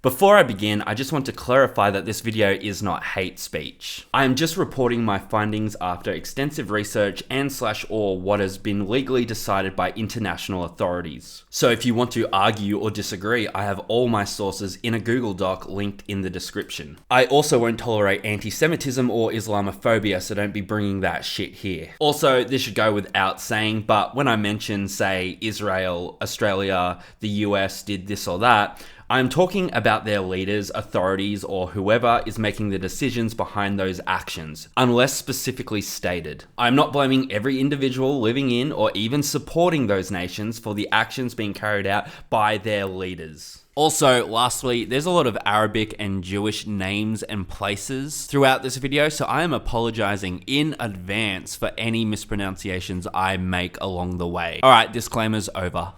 Before I begin, I just want to clarify that this video is not hate speech. I am just reporting my findings after extensive research and/or what has been legally decided by international authorities. So if you want to argue or disagree, I have all my sources in a Google Doc linked in the description. I also won't tolerate anti-Semitism or Islamophobia, so don't be bringing that shit here. Also, this should go without saying, but when I mention, say, Israel, Australia, the US did this or that, I'm talking about their leaders, authorities, or whoever is making the decisions behind those actions, unless specifically stated. I'm not blaming every individual living in or even supporting those nations for the actions being carried out by their leaders. Also, lastly, there's a lot of Arabic and Jewish names and places throughout this video, so I am apologizing in advance for any mispronunciations I make along the way. Alright, disclaimer's over.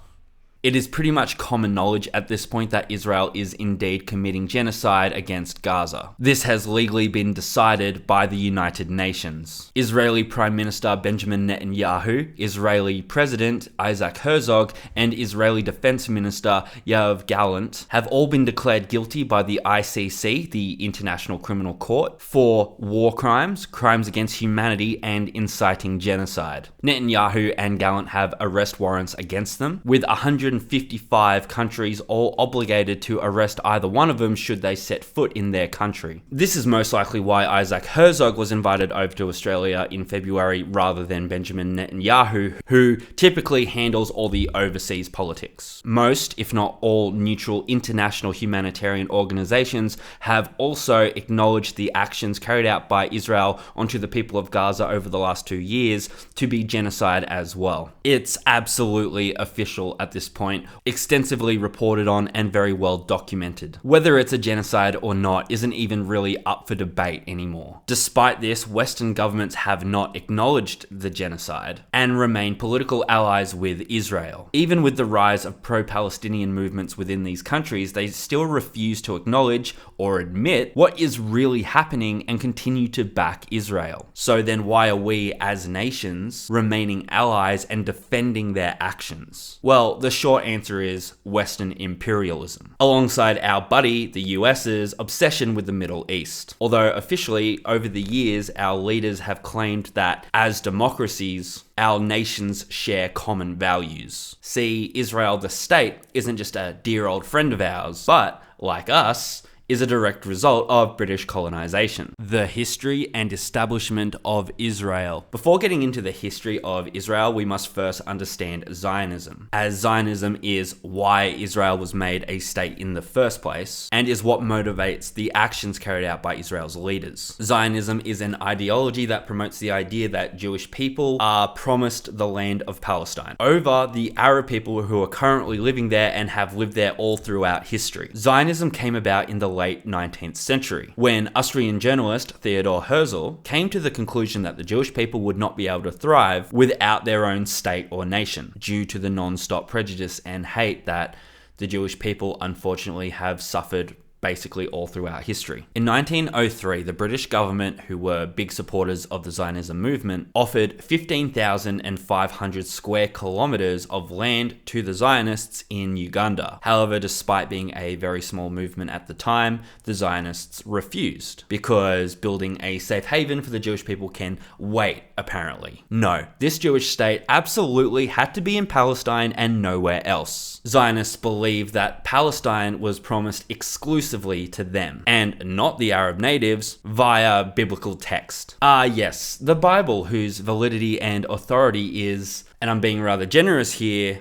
It is pretty much common knowledge at this point that Israel is indeed committing genocide against Gaza. This has legally been decided by the United Nations. Israeli Prime Minister Benjamin Netanyahu, Israeli President Isaac Herzog, and Israeli Defense Minister Yoav Gallant have all been declared guilty by the ICC, the International Criminal Court, for war crimes, crimes against humanity, and inciting genocide. Netanyahu and Gallant have arrest warrants against them, with 155 countries all obligated to arrest either one of them should they set foot in their country. This is most likely why Isaac Herzog was invited over to Australia in February rather than Benjamin Netanyahu, who typically handles all the overseas politics. Most, if not all, neutral international humanitarian organizations have also acknowledged the actions carried out by Israel onto the people of Gaza over the last 2 years to be genocide as well. It's absolutely official at this point, extensively reported on and very well documented. Whether it's a genocide or not isn't even really up for debate anymore. Despite this, Western governments have not acknowledged the genocide and remain political allies with Israel. Even with the rise of pro-Palestinian movements within these countries, they still refuse to acknowledge or admit what is really happening and continue to back Israel. So then why are we as nations remaining allies and defending their actions? Well, the short answer is Western imperialism, alongside our buddy, the US's obsession with the Middle East. Although officially, over the years, our leaders have claimed that as democracies, our nations share common values. See, Israel the state isn't just a dear old friend of ours, but, like us, is a direct result of British colonization. The history and establishment of Israel. Before getting into the history of Israel, we must first understand Zionism, as Zionism is why Israel was made a state in the first place, and is what motivates the actions carried out by Israel's leaders. Zionism is an ideology that promotes the idea that Jewish people are promised the land of Palestine over the Arab people who are currently living there and have lived there all throughout history. Zionism came about in the late 19th century, when Austrian journalist Theodor Herzl came to the conclusion that the Jewish people would not be able to thrive without their own state or nation, due to the non-stop prejudice and hate that the Jewish people unfortunately have suffered basically all throughout history. In 1903, the British government, who were big supporters of the Zionism movement, offered 15,500 square kilometers of land to the Zionists in Uganda. However, despite being a very small movement at the time, the Zionists refused, because building a safe haven for the Jewish people can wait, apparently. No, this Jewish state absolutely had to be in Palestine and nowhere else. Zionists believe that Palestine was promised exclusively to them, and not the Arab natives, via biblical text. Yes, the Bible, whose validity and authority is, and I'm being rather generous here,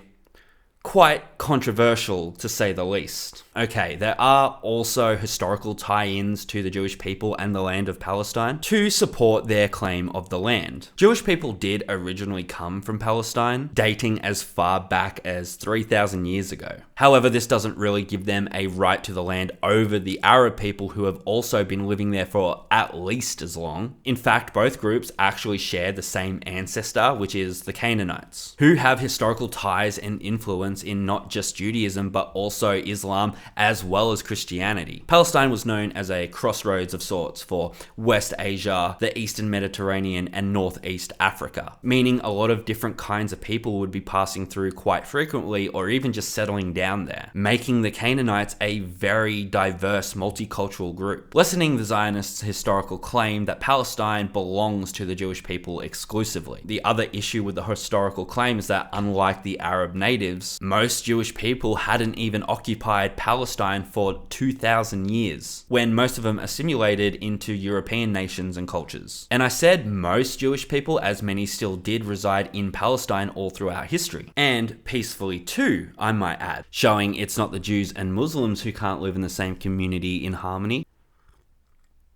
quite controversial to say the least. Okay, there are also historical tie-ins to the Jewish people and the land of Palestine to support their claim of the land. Jewish people did originally come from Palestine, dating as far back as 3,000 years ago. However, this doesn't really give them a right to the land over the Arab people who have also been living there for at least as long. In fact, both groups actually share the same ancestor, which is the Canaanites, who have historical ties and influence in not just Judaism, but also Islam as well as Christianity. Palestine was known as a crossroads of sorts for West Asia, the Eastern Mediterranean, and Northeast Africa, meaning a lot of different kinds of people would be passing through quite frequently or even just settling down there, making the Canaanites a very diverse multicultural group, lessening the Zionists' historical claim that Palestine belongs to the Jewish people exclusively. The other issue with the historical claim is that unlike the Arab natives, most Jewish people hadn't even occupied Palestine for 2,000 years, when most of them assimilated into European nations and cultures. And I said most Jewish people, as many still did reside in Palestine all throughout history, and peacefully too, I might add, showing it's not the Jews and Muslims who can't live in the same community in harmony.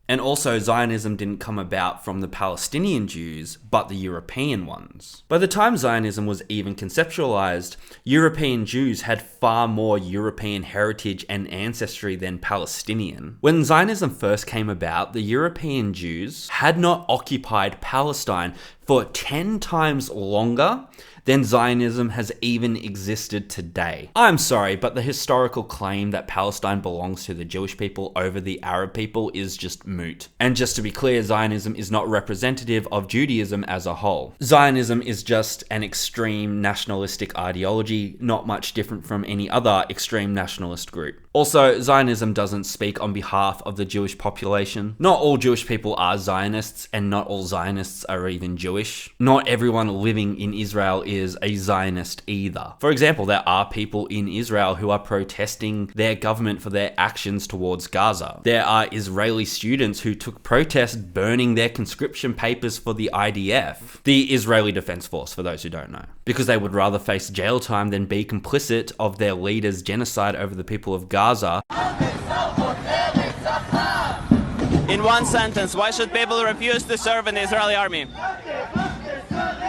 And also, Zionism didn't come about from the Palestinian Jews, but the European ones. By the time Zionism was even conceptualized, European Jews had far more European heritage and ancestry than Palestinian. When Zionism first came about, the European Jews had not occupied Palestine for 10 times longer than Zionism has even existed today. I'm sorry, but the historical claim that Palestine belongs to the Jewish people over the Arab people is just moot. And just to be clear, Zionism is not representative of Judaism as a whole. Zionism is just an extreme nationalistic ideology, not much different from any other extreme nationalist group. Also, Zionism doesn't speak on behalf of the Jewish population. Not all Jewish people are Zionists, and not all Zionists are even Jewish. Not everyone living in Israel is a Zionist either. For example, there are people in Israel who are protesting their government for their actions towards Gaza. There are Israeli students who took protest burning their conscription papers for the IDF, the Israeli Defense Force, for those who don't know, because they would rather face jail time than be complicit of their leaders' genocide over the people of Gaza. In one sentence, why should people refuse to serve in the Israeli army?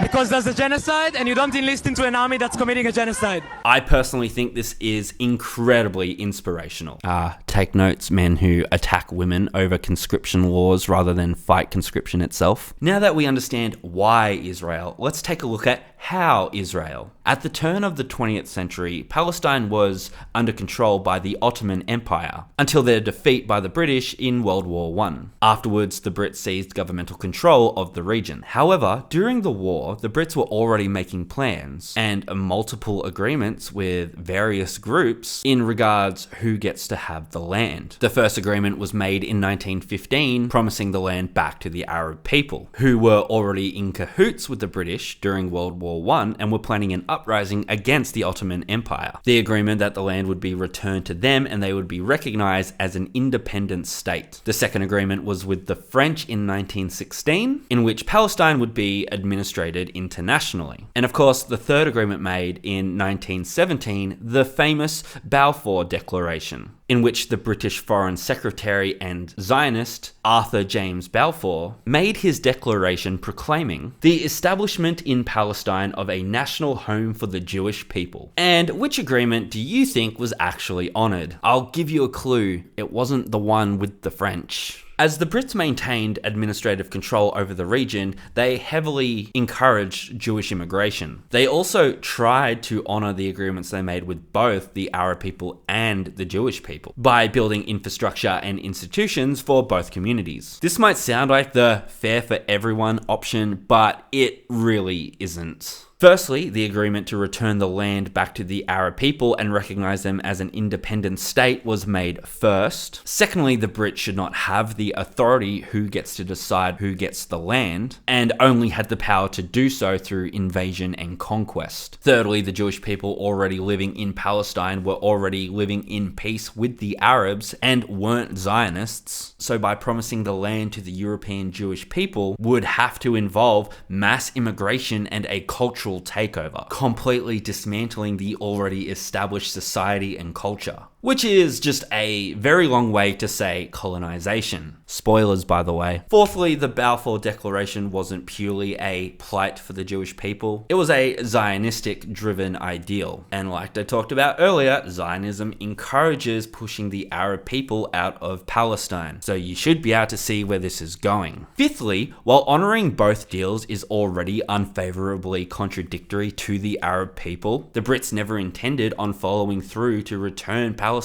Because there's a genocide and you don't enlist into an army that's committing a genocide. I personally think this is incredibly inspirational. Take notes, men who attack women over conscription laws rather than fight conscription itself. Now that we understand why Israel, let's take a look at how Israel. At the turn of the 20th century, Palestine was under control by the Ottoman Empire until their defeat by the British in World War I. Afterwards, the Brits seized governmental control of the region. However, during the war, the Brits were already making plans and multiple agreements with various groups in regards who gets to have the land. The first agreement was made in 1915, promising the land back to the Arab people, who were already in cahoots with the British during World War I and were planning an uprising against the Ottoman Empire. The agreement that the land would be returned to them and they would be recognized as an independent state. The second agreement was with the French in 1916, in which Palestine would be administrated internationally. And of course, the third agreement made in 1917, the famous Balfour Declaration, in which the British Foreign Secretary and Zionist Arthur James Balfour made his declaration proclaiming the establishment in Palestine of a national home for the Jewish people. And which agreement do you think was actually honoured? I'll give you a clue. It wasn't the one with the French. As the Brits maintained administrative control over the region, they heavily encouraged Jewish immigration. They also tried to honour the agreements they made with both the Arab people and the Jewish people by building infrastructure and institutions for both communities. This might sound like the fair for everyone option, but it really isn't. Firstly, the agreement to return the land back to the Arab people and recognize them as an independent state was made first. Secondly, the Brits should not have the authority who gets to decide who gets the land, and only had the power to do so through invasion and conquest. Thirdly, the Jewish people already living in Palestine were already living in peace with the Arabs and weren't Zionists, so by promising the land to the European Jewish people would have to involve mass immigration and a cultural takeover, completely dismantling the already established society and culture. which is just a very long way to say colonization. Spoilers, by the way. Fourthly, the Balfour Declaration wasn't purely a plight for the Jewish people. It was a Zionistic-driven ideal. And like I talked about earlier, Zionism encourages pushing the Arab people out of Palestine. So you should be able to see where this is going. Fifthly, while honoring both deals is already unfavorably contradictory to the Arab people, the Brits never intended on following through to return Palestine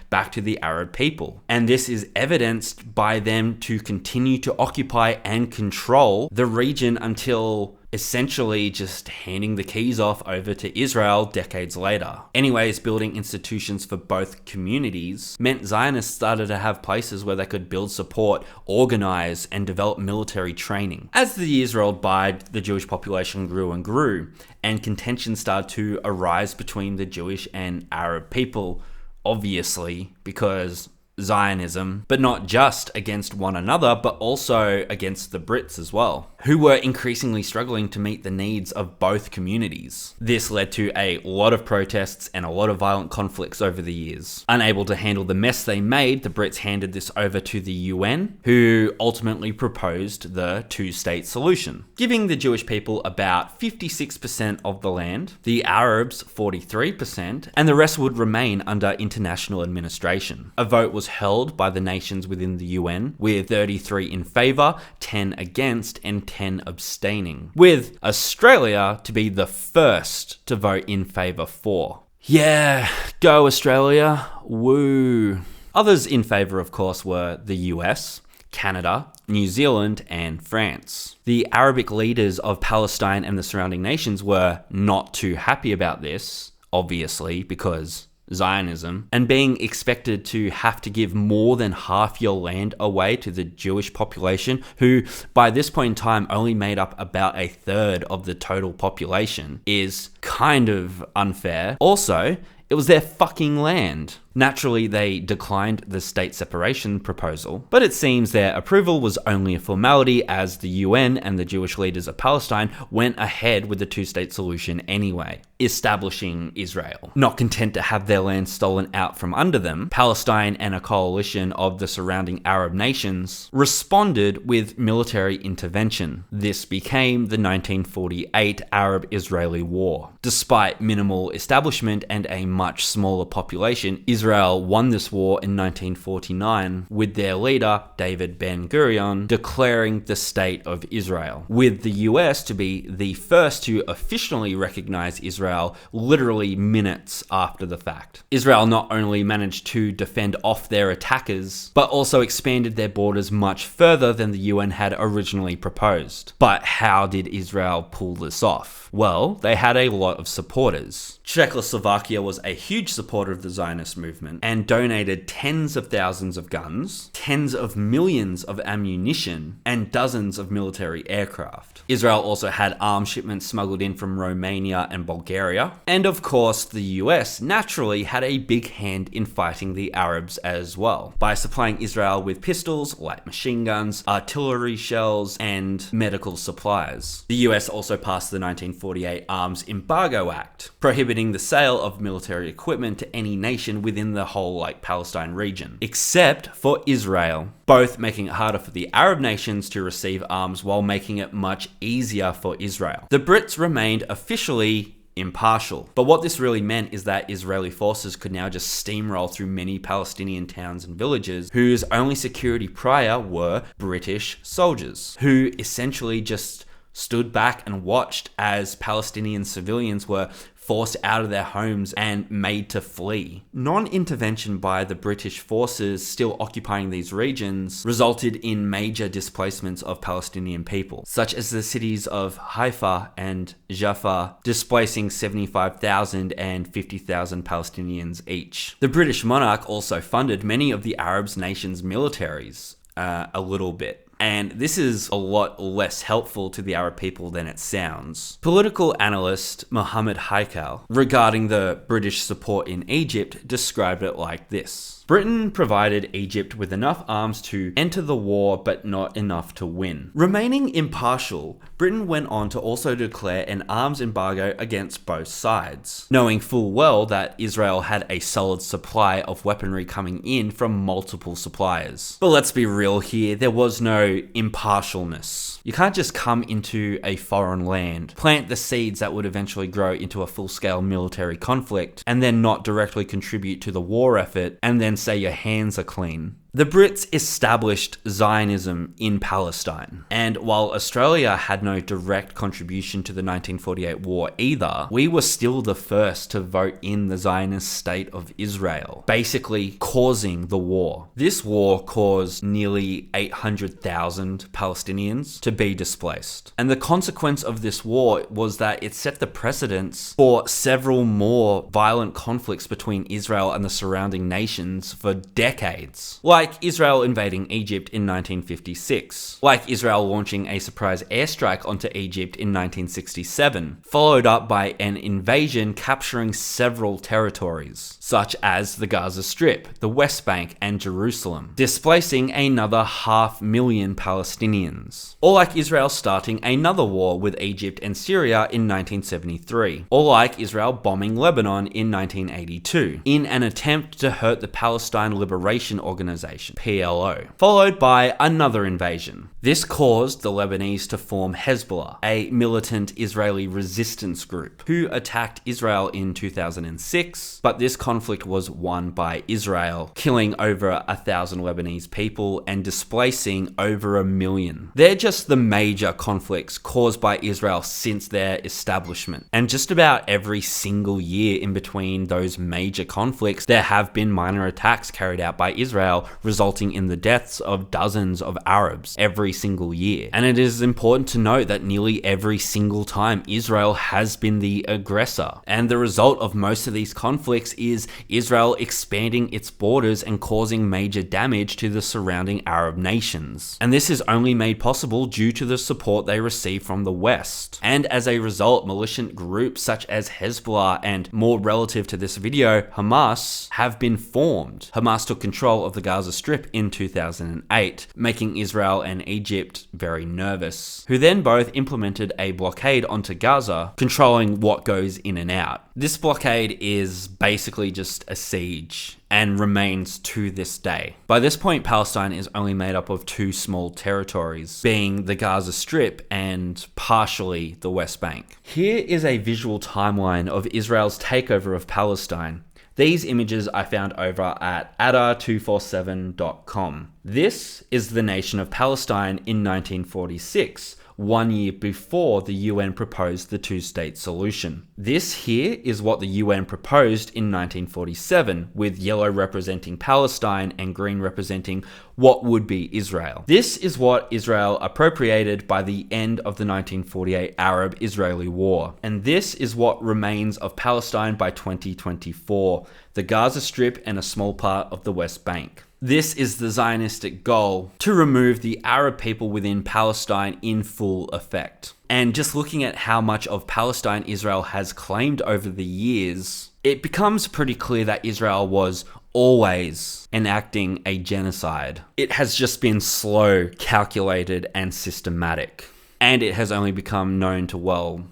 back to the Arab people. And this is evidenced by them to continue to occupy and control the region until essentially just handing the keys off over to Israel decades later. Anyways, building institutions for both communities meant Zionists started to have places where they could build support, organize, and develop military training. As the years rolled by, the Jewish population grew and grew, and contention started to arise between the Jewish and Arab people, obviously, because Zionism, but not just against one another, but also against the Brits as well, who were increasingly struggling to meet the needs of both communities. This led to a lot of protests and a lot of violent conflicts over the years. Unable to handle the mess they made, the Brits handed this over to the UN, who ultimately proposed the two-state solution, giving the Jewish people about 56% of the land, the Arabs 43%, and the rest would remain under international administration. A vote was held by the nations within the UN, with 33 in favour, 10 against, and 10 abstaining, with Australia to be the first to vote in favour for. Yeah, go Australia, woo. Others in favour, of course, were the US, Canada, New Zealand, and France. The Arabic leaders of Palestine and the surrounding nations were not too happy about this, obviously, because Zionism, and being expected to have to give more than half your land away to the Jewish population, who by this point in time only made up about a third of the total population, is kind of unfair. Also, it was their fucking land. Naturally, they declined the state separation proposal, but it seems their approval was only a formality as the UN and the Jewish leaders of Palestine went ahead with the two-state solution anyway, establishing Israel. Not content to have their land stolen out from under them, Palestine and a coalition of the surrounding Arab nations responded with military intervention. This became the 1948 Arab-Israeli War. Despite minimal establishment and a much smaller population, Israel won this war in 1949 with their leader, David Ben-Gurion, declaring the State of Israel, with the US to be the first to officially recognize Israel literally minutes after the fact. Israel not only managed to defend off their attackers, but also expanded their borders much further than the UN had originally proposed. But how did Israel pull this off? Well, they had a lot of supporters. Czechoslovakia was a huge supporter of the Zionist movement and donated tens of thousands of guns, tens of millions of ammunition, and dozens of military aircraft. Israel also had arms shipments smuggled in from Romania and Bulgaria. And of course, the US naturally had a big hand in fighting the Arabs as well, by supplying Israel with pistols, light machine guns, artillery shells, and medical supplies. The US also passed the 1948 Arms Embargo Act, prohibiting the sale of military equipment to any nation within the whole Palestine region, except for Israel, both making it harder for the Arab nations to receive arms while making it much easier for Israel. The Brits remained officially impartial, but what this really meant is that Israeli forces could now just steamroll through many Palestinian towns and villages whose only security prior were British soldiers, who essentially just stood back and watched as Palestinian civilians were forced out of their homes and made to flee. Non-intervention by the British forces still occupying these regions resulted in major displacements of Palestinian people, such as the cities of Haifa and Jaffa, displacing 75,000 and 50,000 Palestinians each. The British monarch also funded many of the Arab nations' militaries, a little bit. And this is a lot less helpful to the Arab people than it sounds. Political analyst Mohammed Haikal, regarding the British support in Egypt, described it like this. Britain provided Egypt with enough arms to enter the war, but not enough to win. Remaining impartial, Britain went on to also declare an arms embargo against both sides, knowing full well that Israel had a solid supply of weaponry coming in from multiple suppliers. But let's be real here, there was no impartialness. You can't just come into a foreign land, plant the seeds that would eventually grow into a full-scale military conflict, and then not directly contribute to the war effort, and then say your hands are clean. The Brits established Zionism in Palestine, and while Australia had no direct contribution to the 1948 war either, we were still the first to vote in the Zionist State of Israel, basically causing the war. This war caused nearly 800,000 Palestinians to be displaced, and the consequence of this war was that it set the precedence for several more violent conflicts between Israel and the surrounding nations for decades. Like Israel invading Egypt in 1956, like Israel launching a surprise airstrike onto Egypt in 1967, followed up by an invasion capturing several territories, such as the Gaza Strip, the West Bank, and Jerusalem, displacing another 500,000 Palestinians. Or like Israel starting another war with Egypt and Syria in 1973, or like Israel bombing Lebanon in 1982, in an attempt to hurt the Palestine Liberation Organization, PLO, followed by another invasion. This caused the Lebanese to form Hezbollah, a militant Israeli resistance group, who attacked Israel in 2006, but this conflict was won by Israel, killing over 1,000 Lebanese people and displacing over 1 million. They're just the major conflicts caused by Israel since their establishment. And just about every single year in between those major conflicts, there have been minor attacks carried out by Israel, resulting in the deaths of dozens of Arabs every single year. And it is important to note that nearly every single time Israel has been the aggressor. And the result of most of these conflicts is Israel expanding its borders and causing major damage to the surrounding Arab nations. And this is only made possible due to the support they receive from the West. And as a result, militant groups such as Hezbollah and, more relative to this video, Hamas have been formed. Hamas took control of the Gaza Strip in 2008, making Israel and Egypt very nervous, who then both implemented a blockade onto Gaza, controlling what goes in and out. This blockade is basically just a siege, and remains to this day. By this point, Palestine is only made up of 2 small territories, being the Gaza Strip and partially the West Bank. Here is a visual timeline of Israel's takeover of Palestine. These images I found over at ada247.com. This is the nation of Palestine in 1946, 1 year before the UN proposed the two-state solution. This here is what the UN proposed in 1947, with yellow representing Palestine and green representing what would be Israel. This is what Israel appropriated by the end of the 1948 Arab-Israeli War. And this is what remains of Palestine by 2024, the Gaza Strip and a small part of the West Bank. This is the Zionistic goal, to remove the Arab people within Palestine in full effect. And just looking at how much of Palestine Israel has claimed over the years, it becomes pretty clear that Israel was always enacting a genocide. It has just been slow, calculated, and systematic. And it has only become known to, well,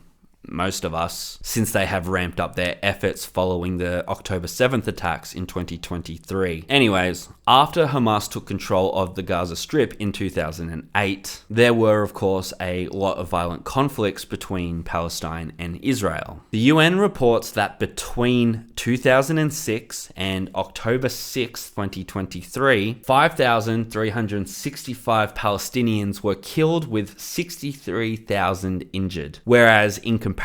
most of us, since they have ramped up their efforts following the October 7th attacks in 2023. Anyways, after Hamas took control of the Gaza Strip in 2008, there were of course a lot of violent conflicts between Palestine and Israel. The UN reports that between 2006 and October 6, 2023, 5,365 Palestinians were killed with 63,000 injured, whereas in comparison,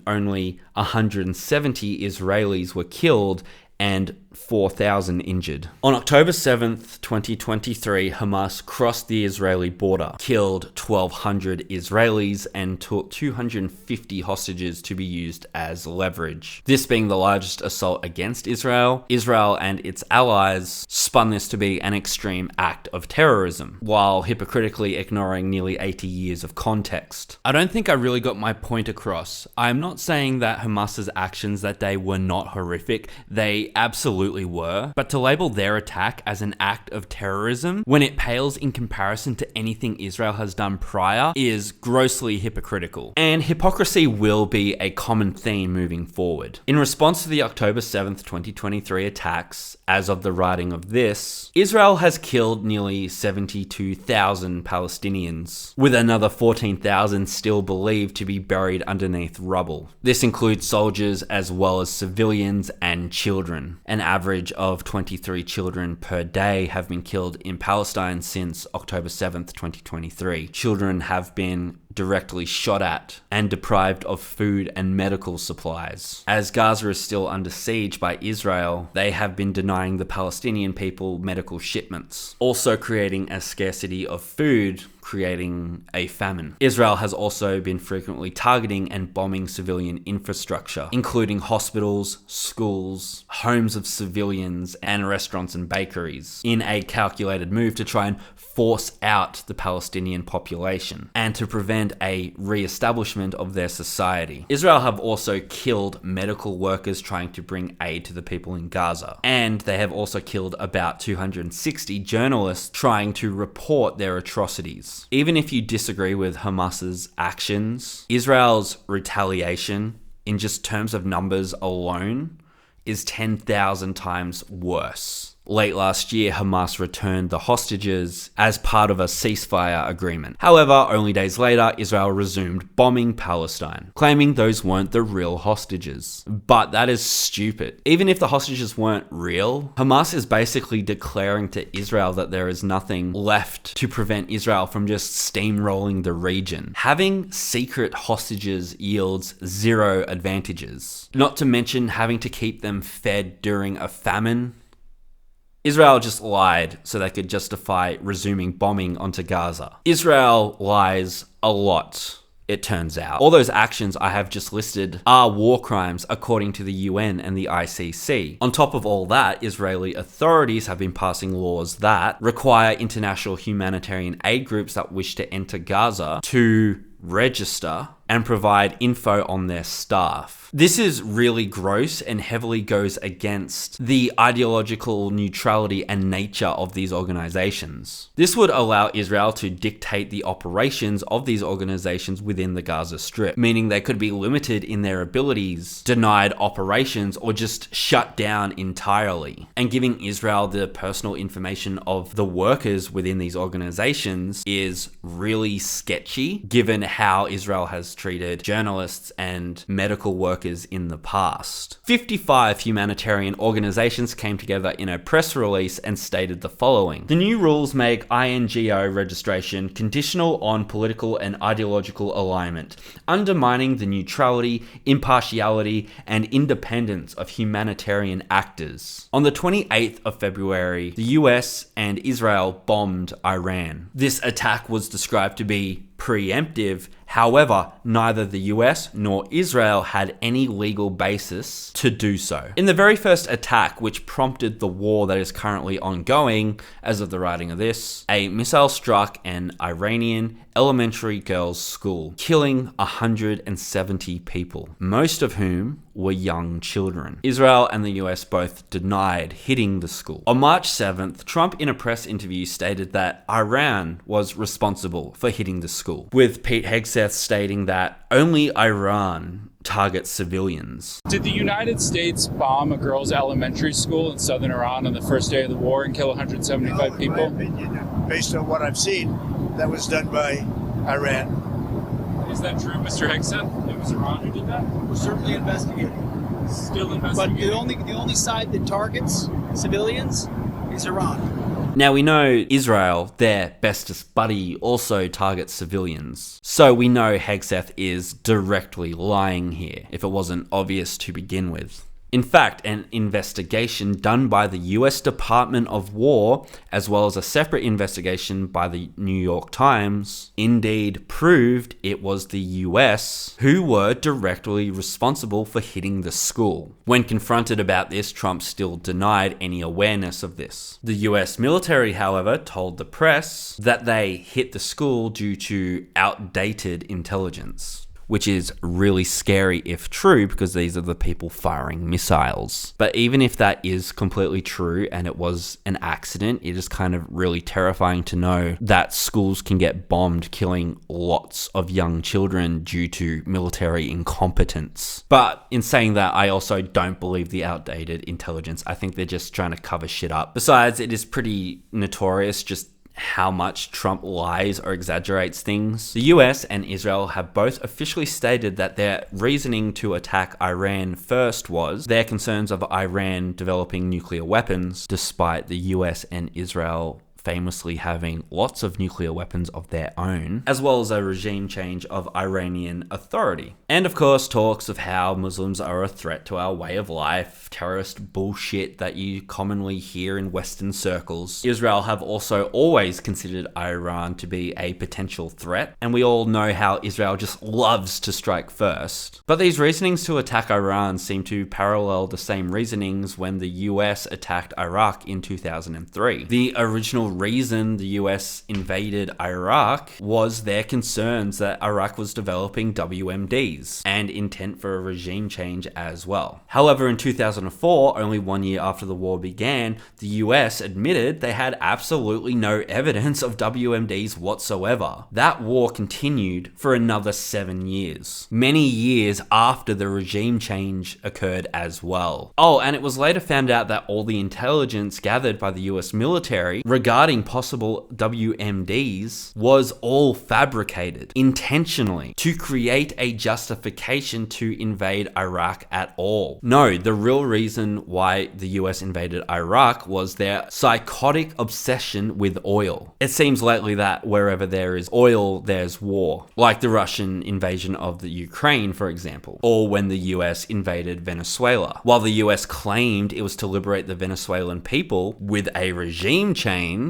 only 170 Israelis were killed and 4,000 injured. On October 7th, 2023, Hamas crossed the Israeli border, killed 1,200 Israelis, and took 250 hostages to be used as leverage. This being the largest assault against Israel, Israel and its allies spun this to be an extreme act of terrorism, while hypocritically ignoring nearly 80 years of context. I don't think I really got my point across. I'm not saying that Hamas's actions that day were not horrific. They absolutely absolutely were, but to label their attack as an act of terrorism when it pales in comparison to anything Israel has done prior is grossly hypocritical. And hypocrisy will be a common theme moving forward. In response to the October 7th, 2023 attacks, as of the writing of this, Israel has killed nearly 72,000 Palestinians, with another 14,000 still believed to be buried underneath rubble. This includes soldiers as well as civilians and children. An average of 23 children per day have been killed in Palestine since October 7th, 2023. Children have been directly shot at and deprived of food and medical supplies. As Gaza is still under siege by Israel, they have been denying the Palestinian people medical shipments, also creating a scarcity of food, creating a famine. Israel has also been frequently targeting and bombing civilian infrastructure, including hospitals, schools, homes of civilians, and restaurants and bakeries, in a calculated move to try and force out the Palestinian population and to prevent a re-establishment of their society. Israel have also killed medical workers trying to bring aid to the people in Gaza, and they have also killed about 260 journalists trying to report their atrocities. Even if you disagree with Hamas's actions, Israel's retaliation, in just terms of numbers alone, is 10,000 times worse. Late last year, Hamas returned the hostages as part of a ceasefire agreement. However, only days later, Israel resumed bombing Palestine, claiming those weren't the real hostages. But that is stupid. Even if the hostages weren't real, Hamas is basically declaring to Israel that there is nothing left to prevent Israel from just steamrolling the region. Having secret hostages yields zero advantages. Not to mention having to keep them fed during a famine. Israel just lied so they could justify resuming bombing onto Gaza. Israel lies a lot, it turns out. All those actions I have just listed are war crimes according to the UN and the ICC. On top of all that, Israeli authorities have been passing laws that require international humanitarian aid groups that wish to enter Gaza to register and provide info on their staff. This is really gross and heavily goes against the ideological neutrality and nature of these organizations. This would allow Israel to dictate the operations of these organizations within the Gaza Strip, meaning they could be limited in their abilities, denied operations, or just shut down entirely. And giving Israel the personal information of the workers within these organizations is really sketchy, given how Israel has treated journalists and medical workers in the past. 55 humanitarian organizations came together in a press release and stated the following: the new rules make INGO registration conditional on political and ideological alignment, undermining the neutrality, impartiality, and independence of humanitarian actors. On the 28th of February, the US and Israel bombed Iran. This attack was described to be preemptive. However, neither the US nor Israel had any legal basis to do so. In the very first attack, which prompted the war that is currently ongoing, as of the writing of this, a missile struck an Iranian elementary girls' school, killing 170 people, most of whom were young children. Israel and the US both denied hitting the school. On March 7th, Trump in a press interview stated that Iran was responsible for hitting the school, with Pete Hegseth stating that only Iran targets civilians. Did the United States bomb a girls' elementary school in southern Iran on the first day of the war and kill 175 people? In my opinion, based on what I've seen, that was done by Iran. Is that true, Mr. Hegseth? It was Iran who did that? We're certainly investigating. Still But investigating. the only side that targets civilians is Iran. Now we know Israel, their bestest buddy, also targets civilians. So we know Hegseth is directly lying here, if it wasn't obvious to begin with. In fact, an investigation done by the US Department of War, as well as a separate investigation by the New York Times, indeed proved it was the US who were directly responsible for hitting the school. When confronted about this, Trump still denied any awareness of this. The US military, however, told the press that they hit the school due to outdated intelligence. which is really scary if true, because these are the people firing missiles. But even if that is completely true and it was an accident, it is kind of really terrifying to know that schools can get bombed, killing lots of young children due to military incompetence. But in saying that, I also don't believe the outdated intelligence. I think they're just trying to cover shit up. Besides, it is pretty notorious just how much Trump lies or exaggerates things. The US and Israel have both officially stated that their reasoning to attack Iran first was their concerns of Iran developing nuclear weapons, despite the US and Israel famously having lots of nuclear weapons of their own, as well as a regime change of Iranian authority. And of course, talks of how Muslims are a threat to our way of life, terrorist bullshit that you commonly hear in Western circles. Israel have also always considered Iran to be a potential threat, and we all know how Israel just loves to strike first. But these reasonings to attack Iran seem to parallel the same reasonings when the US attacked Iraq in 2003. The original reason the US invaded Iraq was their concerns that Iraq was developing WMDs and intent for a regime change as well. However, in 2004, only 1 year after the war began, the US admitted they had absolutely no evidence of WMDs whatsoever. That war continued for another 7 years, many years after the regime change occurred as well. Oh, and it was later found out that all the intelligence gathered by the US military regarding possible WMDs was all fabricated intentionally to create a justification to invade Iraq at all. No, the real reason why the US invaded Iraq was their psychotic obsession with oil. It seems lately that wherever there is oil, there's war, like the Russian invasion of the Ukraine, for example, or when the US invaded Venezuela. While the US claimed it was to liberate the Venezuelan people with a regime change,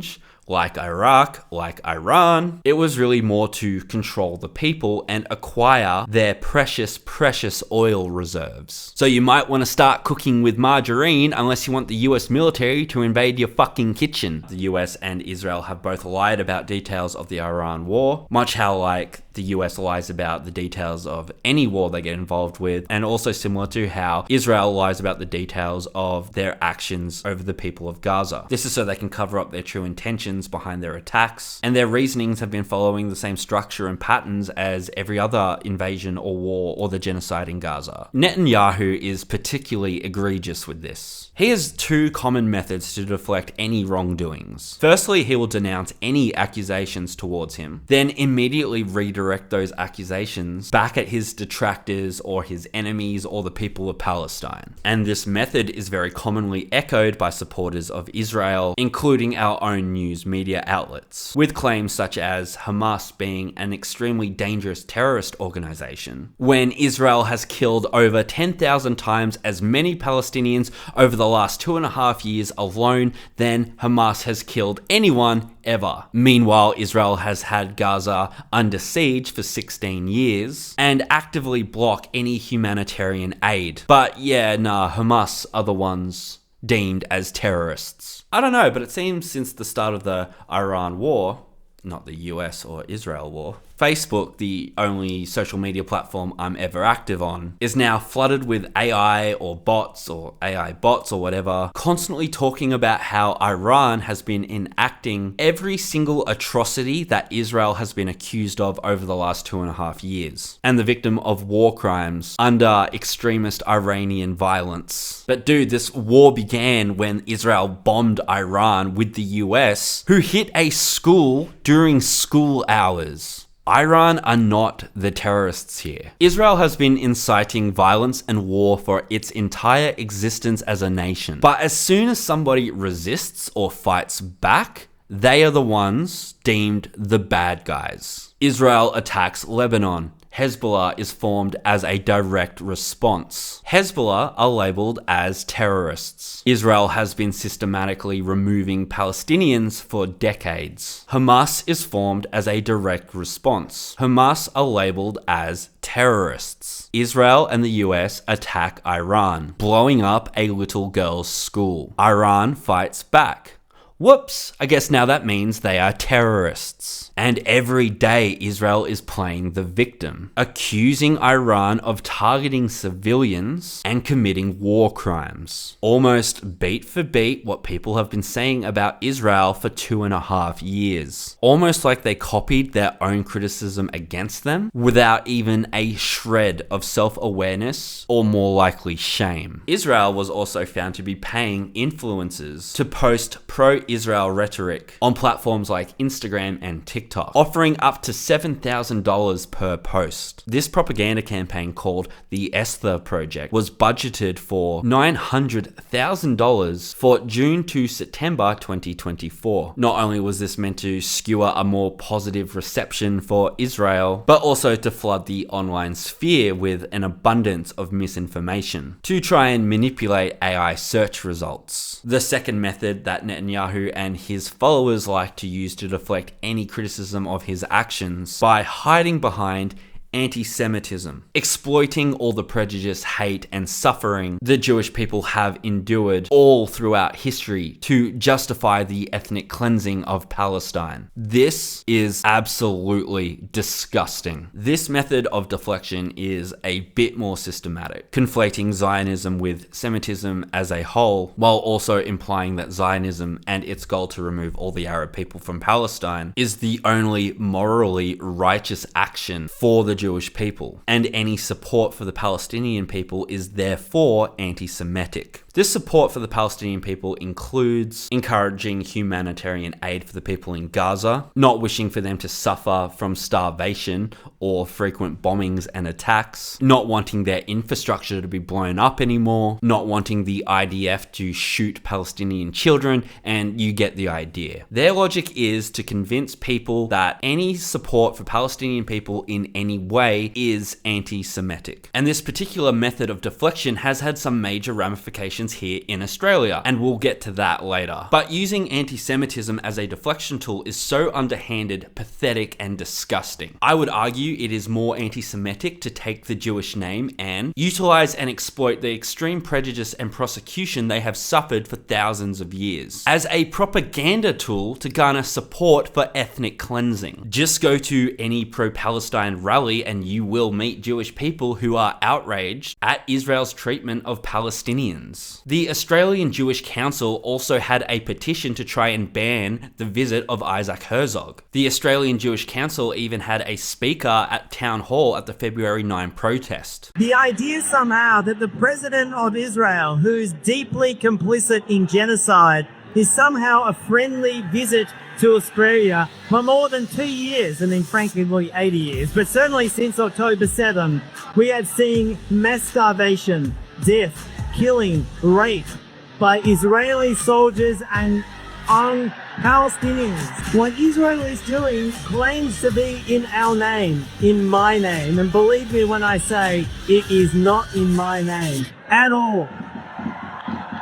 like Iraq, like Iran, it was really more to control the people and acquire their precious, precious oil reserves. So you might want to start cooking with margarine unless you want the US military to invade your fucking kitchen. The US and Israel have both lied about details of the Iran war, much how like the US lies about the details of any war they get involved with, and also similar to how Israel lies about the details of their actions over the people of Gaza. This is so they can cover up their true intentions behind their attacks, and their reasonings have been following the same structure and patterns as every other invasion or war or the genocide in Gaza. Netanyahu is particularly egregious with this. He has two common methods to deflect any wrongdoings. Firstly, he will denounce any accusations towards him, then immediately redirect those accusations back at his detractors or his enemies or the people of Palestine. And this method is very commonly echoed by supporters of Israel, including our own news media outlets, with claims such as Hamas being an extremely dangerous terrorist organization, when Israel has killed over 10,000 times as many Palestinians over the last 2.5 years alone than Hamas has killed anyone ever. Meanwhile, Israel has had Gaza under siege for 16 years and actively block any humanitarian aid. But yeah, nah, Hamas are the ones deemed as terrorists. I don't know, but it seems since the start of the Iran war, not the US or Israel war, Facebook, the only social media platform I'm ever active on, is now flooded with AI or bots or AI bots or whatever, constantly talking about how Iran has been enacting every single atrocity that Israel has been accused of over the last 2.5 years, and the victim of war crimes under extremist Iranian violence. But dude, this war began when Israel bombed Iran with the US, who hit a school during school hours. Iran are not the terrorists here. Israel has been inciting violence and war for its entire existence as a nation. But as soon as somebody resists or fights back, they are the ones deemed the bad guys. Israel attacks Lebanon. Hezbollah is formed as a direct response. Hezbollah are labeled as terrorists. Israel has been systematically removing Palestinians for decades. Hamas is formed as a direct response. Hamas are labeled as terrorists. Israel and the US attack Iran, blowing up a little girl's school. Iran fights back. Whoops, I guess now that means they are terrorists. And every day Israel is playing the victim, accusing Iran of targeting civilians and committing war crimes. Almost beat for beat what people have been saying about Israel for 2.5 years. Almost like they copied their own criticism against them without even a shred of self-awareness or more likely shame. Israel was also found to be paying influencers to post pro-Israel rhetoric on platforms like Instagram and TikTok, offering up to $7,000 per post. This propaganda campaign called the Esther Project was budgeted for $900,000 for June to September 2024. Not only was this meant to skewer a more positive reception for Israel, but also to flood the online sphere with an abundance of misinformation to try and manipulate AI search results. The second method that Netanyahu and his followers like to use to deflect any criticism of his actions by hiding behind anti-Semitism, exploiting all the prejudice, hate, and suffering the Jewish people have endured all throughout history to justify the ethnic cleansing of Palestine. This is absolutely disgusting. This method of deflection is a bit more systematic, conflating Zionism with Semitism as a whole, while also implying that Zionism and its goal to remove all the Arab people from Palestine is the only morally righteous action for the Jewish people, and any support for the Palestinian people is therefore anti-Semitic. This support for the Palestinian people includes encouraging humanitarian aid for the people in Gaza, not wishing for them to suffer from starvation or frequent bombings and attacks, not wanting their infrastructure to be blown up anymore, not wanting the IDF to shoot Palestinian children, and you get the idea. Their logic is to convince people that any support for Palestinian people in any way is anti-Semitic. And this particular method of deflection has had some major ramifications here in Australia, and we'll get to that later. But using anti-Semitism as a deflection tool is so underhanded, pathetic, and disgusting. I would argue it is more anti-Semitic to take the Jewish name and utilize and exploit the extreme prejudice and prosecution they have suffered for thousands of years as a propaganda tool to garner support for ethnic cleansing. Just go to any pro-Palestine rally and you will meet Jewish people who are outraged at Israel's treatment of Palestinians. The Australian Jewish Council also had a petition to try and ban the visit of Isaac Herzog. The Australian Jewish Council even had a speaker at Town Hall at the February 9 protest. The idea somehow that the President of Israel, who is deeply complicit in genocide, is somehow a friendly visit to Australia for more than 2 years, and then frankly nearly 80 years, but certainly since October 7, we have seen mass starvation, death, killing, rape by Israeli soldiers and on Palestinians. What Israel is doing claims to be in our name, in my name, and believe me when I say it is not in my name at all.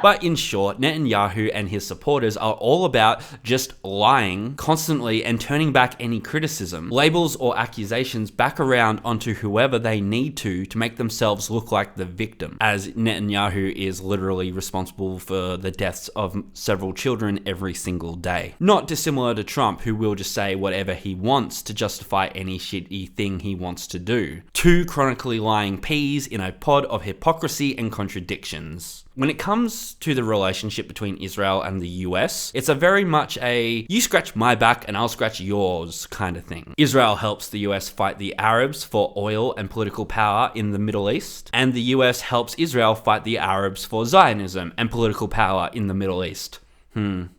But in short, Netanyahu and his supporters are all about just lying constantly and turning back any criticism, labels or accusations back around onto whoever they need to make themselves look like the victim, as Netanyahu is literally responsible for the deaths of several children every single day. Not dissimilar to Trump, who will just say whatever he wants to justify any shitty thing he wants to do. Two chronically lying peas in a pod of hypocrisy and contradictions. When it comes to the relationship between Israel and the US, it's a very much a you scratch my back and I'll scratch yours kind of thing. Israel helps the US fight the Arabs for oil and political power in the Middle East, and the US helps Israel fight the Arabs for Zionism and political power in the Middle East.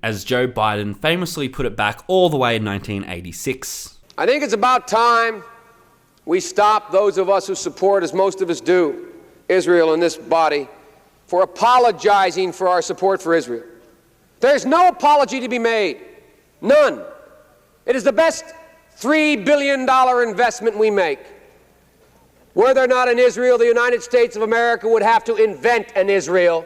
As Joe Biden famously put it back all the way in 1986. I think it's about time we stop, those of us who support, as most of us do, Israel in this body, for apologizing for our support for Israel. There's no apology to be made. None. It is the best $3 billion investment we make. Were there not an Israel, the United States of America would have to invent an Israel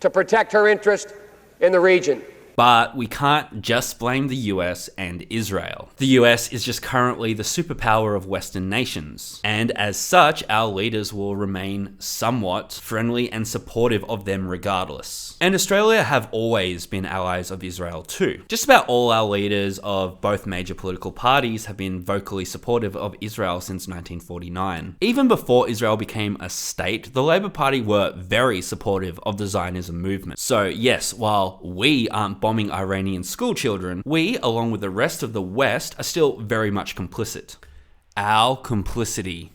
to protect her interest in the region. But we can't just blame the US and Israel. The US is just currently the superpower of Western nations, and as such, our leaders will remain somewhat friendly and supportive of them regardless. And Australia have always been allies of Israel too. Just about all our leaders of both major political parties have been vocally supportive of Israel since 1949. Even before Israel became a state, the Labour Party were very supportive of the Zionism movement. So yes, while we aren't bombing Iranian school children, we, along with the rest of the West, are still very much complicit. Our complicity.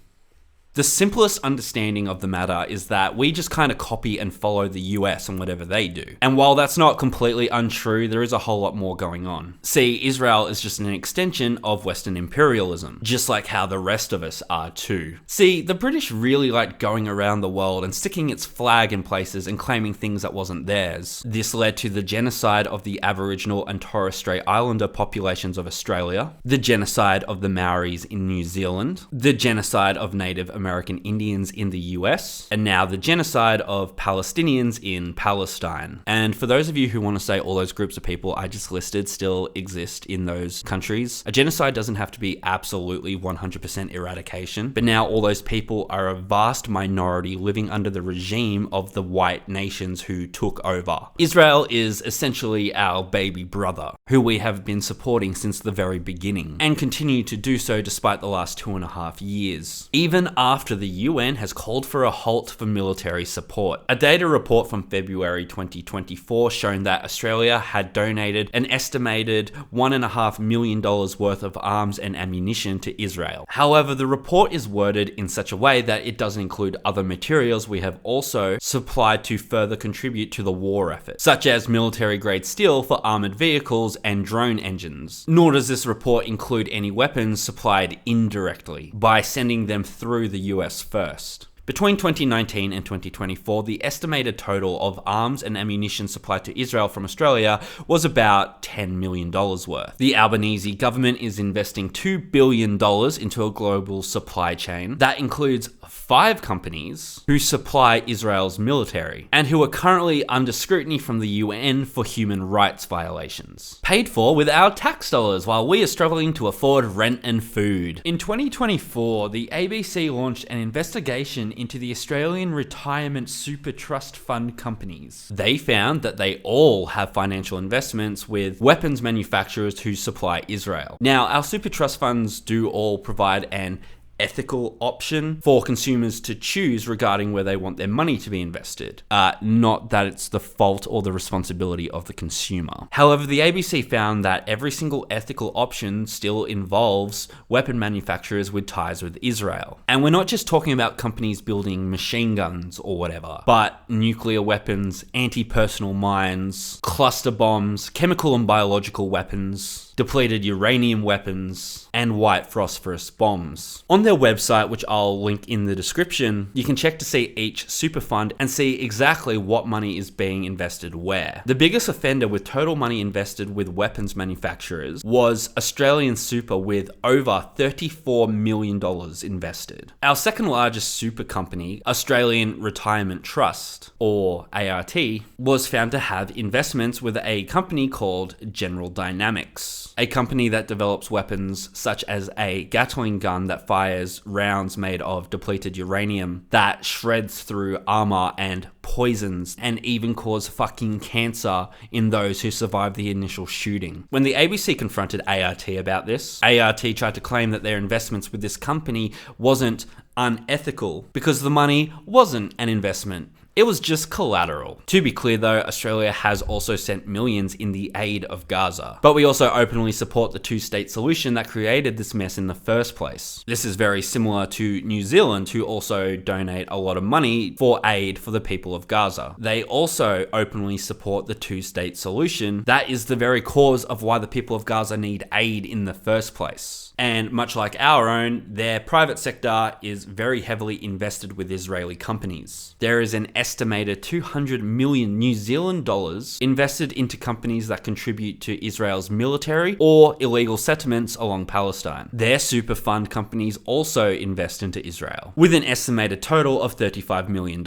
The simplest understanding of the matter is that we just kind of copy and follow the US and whatever they do. And while that's not completely untrue, there is a whole lot more going on. See, Israel is just an extension of Western imperialism, just like how the rest of us are too. See, the British really liked going around the world and sticking its flag in places and claiming things that wasn't theirs. This led to the genocide of the Aboriginal and Torres Strait Islander populations of Australia, the genocide of the Maoris in New Zealand, the genocide of Native American Indians in the US, and now the genocide of Palestinians in Palestine. And for those of you who want to say all those groups of people I just listed still exist in those countries, a genocide doesn't have to be absolutely 100% eradication, but now all those people are a vast minority living under the regime of the white nations who took over. Israel is essentially our baby brother, who we have been supporting since the very beginning, and continue to do so despite the last 2.5 years. Even after the UN has called for a halt for military support. A data report from February 2024 shown that Australia had donated an estimated $1.5 million worth of arms and ammunition to Israel. However, the report is worded in such a way that it doesn't include other materials we have also supplied to further contribute to the war effort, such as military-grade steel for armored vehicles and drone engines. Nor does this report include any weapons supplied indirectly by sending them through the US first. Between 2019 and 2024, the estimated total of arms and ammunition supplied to Israel from Australia was about $10 million worth. The Albanese government is investing $2 billion into a global supply chain that includes 5 companies who supply Israel's military and who are currently under scrutiny from the UN for human rights violations. Paid for with our tax dollars while we are struggling to afford rent and food. In 2024, the ABC launched an investigation into the Australian Retirement Super Trust Fund companies. They found that they all have financial investments with weapons manufacturers who supply Israel. Now, our super trust funds do all provide an ethical option for consumers to choose regarding where they want their money to be invested. Not that it's the fault or the responsibility of the consumer. However, the ABC found that every single ethical option still involves weapon manufacturers with ties with Israel. And we're not just talking about companies building machine guns or whatever, but nuclear weapons, anti-personnel mines, cluster bombs, chemical and biological weapons, depleted uranium weapons, and white phosphorus bombs. On their website, which I'll link in the description, you can check to see each super fund and see exactly what money is being invested where. The biggest offender with total money invested with weapons manufacturers was Australian Super with over $34 million invested. Our second largest super company, Australian Retirement Trust, or ART, was found to have investments with a company called General Dynamics, a company that develops weapons such as a Gatling gun that fires rounds made of depleted uranium that shreds through armor and poisons and even cause fucking cancer in those who survive the initial shooting. When the ABC confronted ART about this, ART tried to claim that their investments with this company wasn't unethical because the money wasn't an investment. It was just collateral. To be clear though, Australia has also sent millions in the aid of Gaza. But we also openly support the two-state solution that created this mess in the first place. This is very similar to New Zealand, who also donate a lot of money for aid for the people of Gaza. They also openly support the two-state solution. That is the very cause of why the people of Gaza need aid in the first place. And much like our own, their private sector is very heavily invested with Israeli companies. There is an estimated 200 million New Zealand dollars invested into companies that contribute to Israel's military or illegal settlements along Palestine. Their super fund companies also invest into Israel, with an estimated total of $35 million.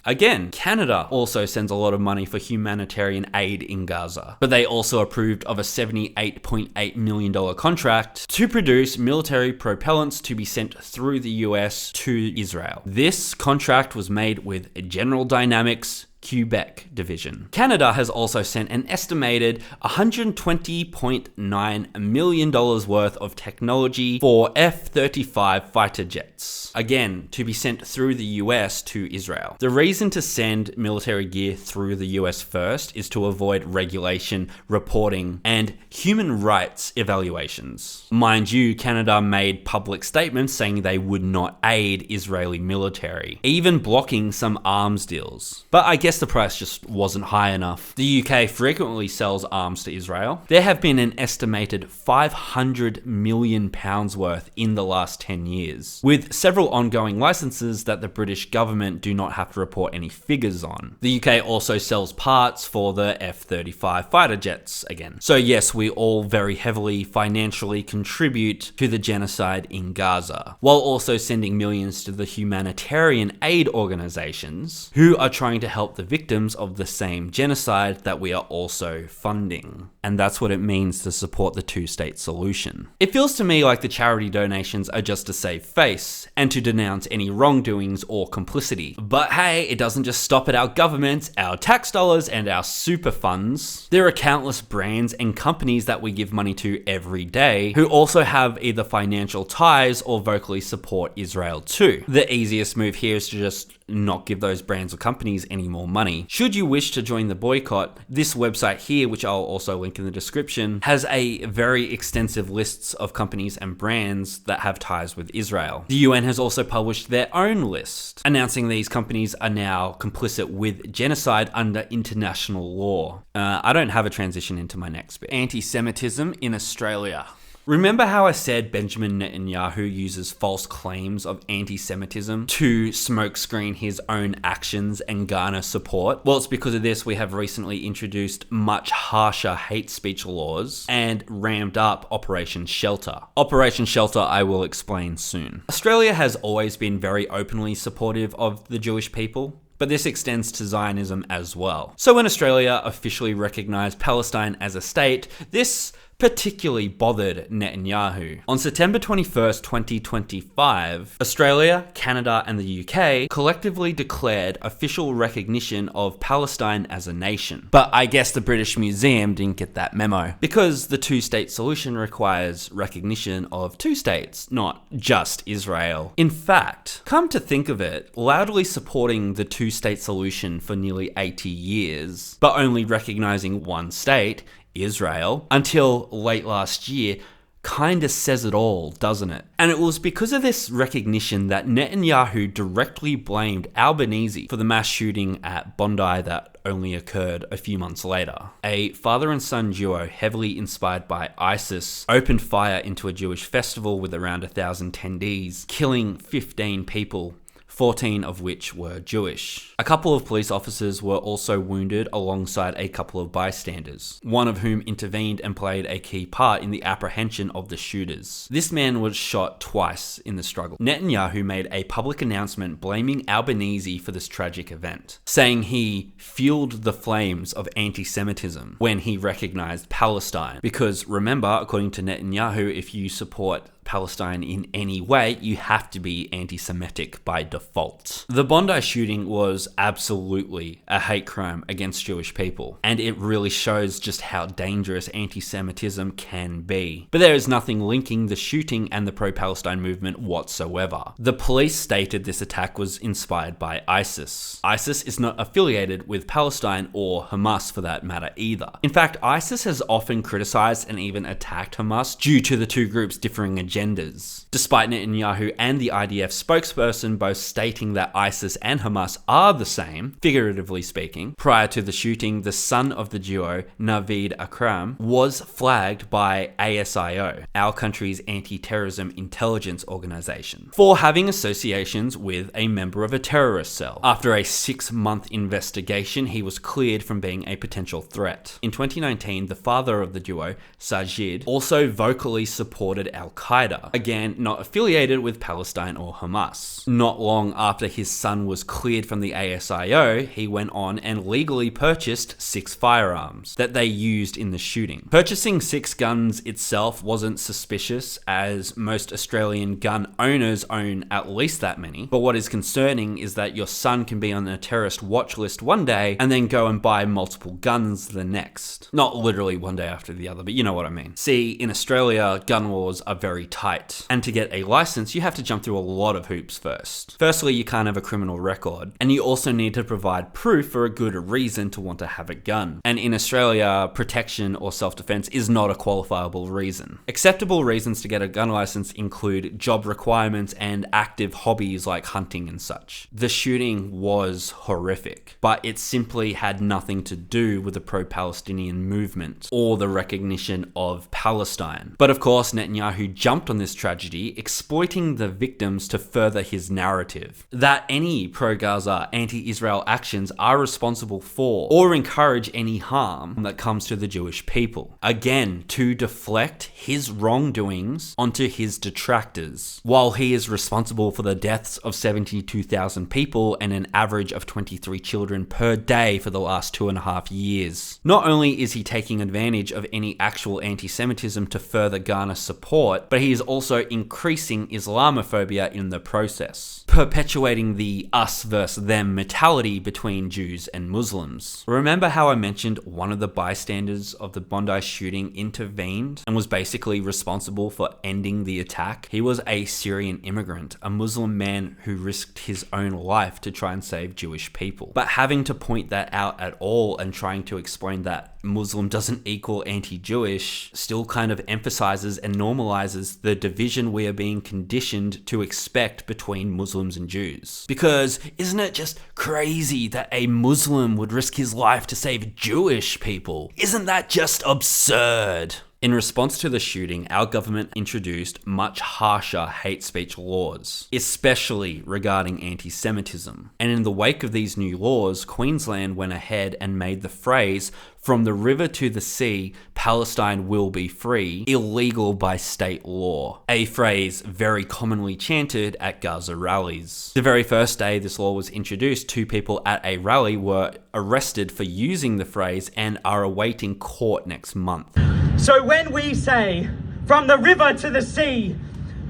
Again, Canada also sends a lot of money for humanitarian aid in Gaza, but they also approved of a $78.8 million contract to produce military propellants to be sent through the US to Israel. This contract was made with General Dynamics Quebec division. Canada has also sent an estimated $120.9 million worth of technology for F-35 fighter jets, again, to be sent through the US to Israel. The reason to send military gear through the US first is to avoid regulation, reporting, and human rights evaluations. Mind you, Canada made public statements saying they would not aid Israeli military, even blocking some arms deals. But I guess the price just wasn't high enough. The UK frequently sells arms to Israel. There have been an estimated £500 million worth in the last 10 years, with several ongoing licenses that the British government do not have to report any figures on. The UK also sells parts for the F-35 fighter jets again. So yes, we all very heavily financially contribute to the genocide in Gaza, while also sending millions to the humanitarian aid organizations who are trying to help the victims of the same genocide that we are also funding. And that's what it means to support the two-state solution. It feels to me like the charity donations are just to save face and to denounce any wrongdoings or complicity. But hey, it doesn't just stop at our government, our tax dollars, and our super funds. There are countless brands and companies that we give money to every day who also have either financial ties or vocally support Israel too. The easiest move here is to just not give those brands or companies any more money. Should you wish to join the boycott, this website here, which I'll also link in the description, has a very extensive lists of companies and brands that have ties with Israel. The UN has also published their own list, announcing these companies are now complicit with genocide under international law. I don't have a transition into my next bit. Anti-Semitism in Australia. Remember how I said Benjamin Netanyahu uses false claims of anti-Semitism to smokescreen his own actions and garner support? Well, it's because of this we have recently introduced much harsher hate speech laws and ramped up Operation Shelter. Operation Shelter I will explain soon. Australia has always been very openly supportive of the Jewish people, but this extends to Zionism as well. So when Australia officially recognised Palestine as a state, this particularly bothered Netanyahu. On September 21st, 2025, Australia, Canada, and the UK collectively declared official recognition of Palestine as a nation. But I guess the British Museum didn't get that memo, because the two-state solution requires recognition of two states, not just Israel. In fact, come to think of it, loudly supporting the two-state solution for nearly 80 years, but only recognizing one state, Israel, until late last year, kinda says it all, doesn't it? And it was because of this recognition that Netanyahu directly blamed Albanese for the mass shooting at Bondi that only occurred a few months later. A father and son duo heavily inspired by ISIS opened fire into a Jewish festival with around 1,000 attendees, killing 15 people, 14 of which were Jewish. A couple of police officers were also wounded alongside a couple of bystanders, one of whom intervened and played a key part in the apprehension of the shooters. This man was shot twice in the struggle. Netanyahu made a public announcement blaming Albanese for this tragic event, saying he fueled the flames of anti-Semitism when he recognized Palestine. Because remember, according to Netanyahu, if you support Palestine in any way, you have to be anti-Semitic by default. The Bondi shooting was absolutely a hate crime against Jewish people, and it really shows just how dangerous anti-Semitism can be. But there is nothing linking the shooting and the pro-Palestine movement whatsoever. The police stated this attack was inspired by ISIS. ISIS is not affiliated with Palestine or Hamas for that matter either. In fact, ISIS has often criticized and even attacked Hamas due to the two groups' differing agendas. genders. Despite Netanyahu and the IDF spokesperson both stating that ISIS and Hamas are the same, figuratively speaking, prior to the shooting, the son of the duo, Naveed Akram, was flagged by ASIO, our country's anti-terrorism intelligence organization, for having associations with a member of a terrorist cell. After a 6-month investigation, he was cleared from being a potential threat. In 2019, the father of the duo, Sajid, also vocally supported Al-Qaeda, again not affiliated with Palestine or Hamas. Not long after his son was cleared from the ASIO, he went on and legally purchased 6 firearms that they used in the shooting. Purchasing 6 guns itself wasn't suspicious, as most Australian gun owners own at least that many, but what is concerning is that your son can be on a terrorist watch list one day and then go and buy multiple guns the next. Not literally one day after the other, but you know what I mean. See, in Australia, gun laws are very tight, and to get a license, you have to jump through a lot of hoops first. Firstly, you can't have a criminal record, and you also need to provide proof for a good reason to want to have a gun. And in Australia, protection or self-defense is not a qualifiable reason. Acceptable reasons to get a gun license include job requirements and active hobbies like hunting and such. The shooting was horrific, but it simply had nothing to do with the pro-Palestinian movement or the recognition of Palestine. But of course, Netanyahu jumped on this tragedy, exploiting the victims to further his narrative that any pro-Gaza, anti-Israel actions are responsible for or encourage any harm that comes to the Jewish people. Again, to deflect his wrongdoings onto his detractors, while he is responsible for the deaths of 72,000 people and an average of 23 children per day for the last 2.5 years. Not only is he taking advantage of any actual anti-Semitism to further garner support, but he is also increasing Islamophobia in the process, perpetuating the us versus them mentality between Jews and Muslims. Remember how I mentioned one of the bystanders of the Bondi shooting intervened and was basically responsible for ending the attack? He was a Syrian immigrant, a Muslim man who risked his own life to try and save Jewish people. But having to point that out at all and trying to explain that Muslim doesn't equal anti-Jewish still kind of emphasizes and normalizes the division we are being conditioned to expect between Muslims and Jews. Because isn't it just crazy that a Muslim would risk his life to save Jewish people? Isn't that just absurd? In response to the shooting, our government introduced much harsher hate speech laws, especially regarding anti-Semitism. And in the wake of these new laws, Queensland went ahead and made the phrase, "From the river to the sea, Palestine will be free," illegal by state law. A phrase very commonly chanted at Gaza rallies. The very first day this law was introduced, 2 people at a rally were arrested for using the phrase and are awaiting court next month. So when we say, from the river to the sea,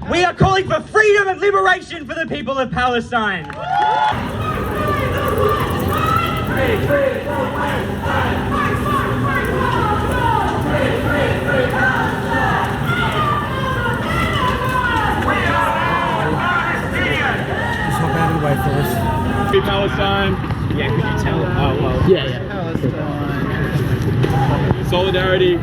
we are calling for freedom and liberation for the people of Palestine. Free Palestine. Yeah, could you tell? Oh, well. Yeah. Solidarity.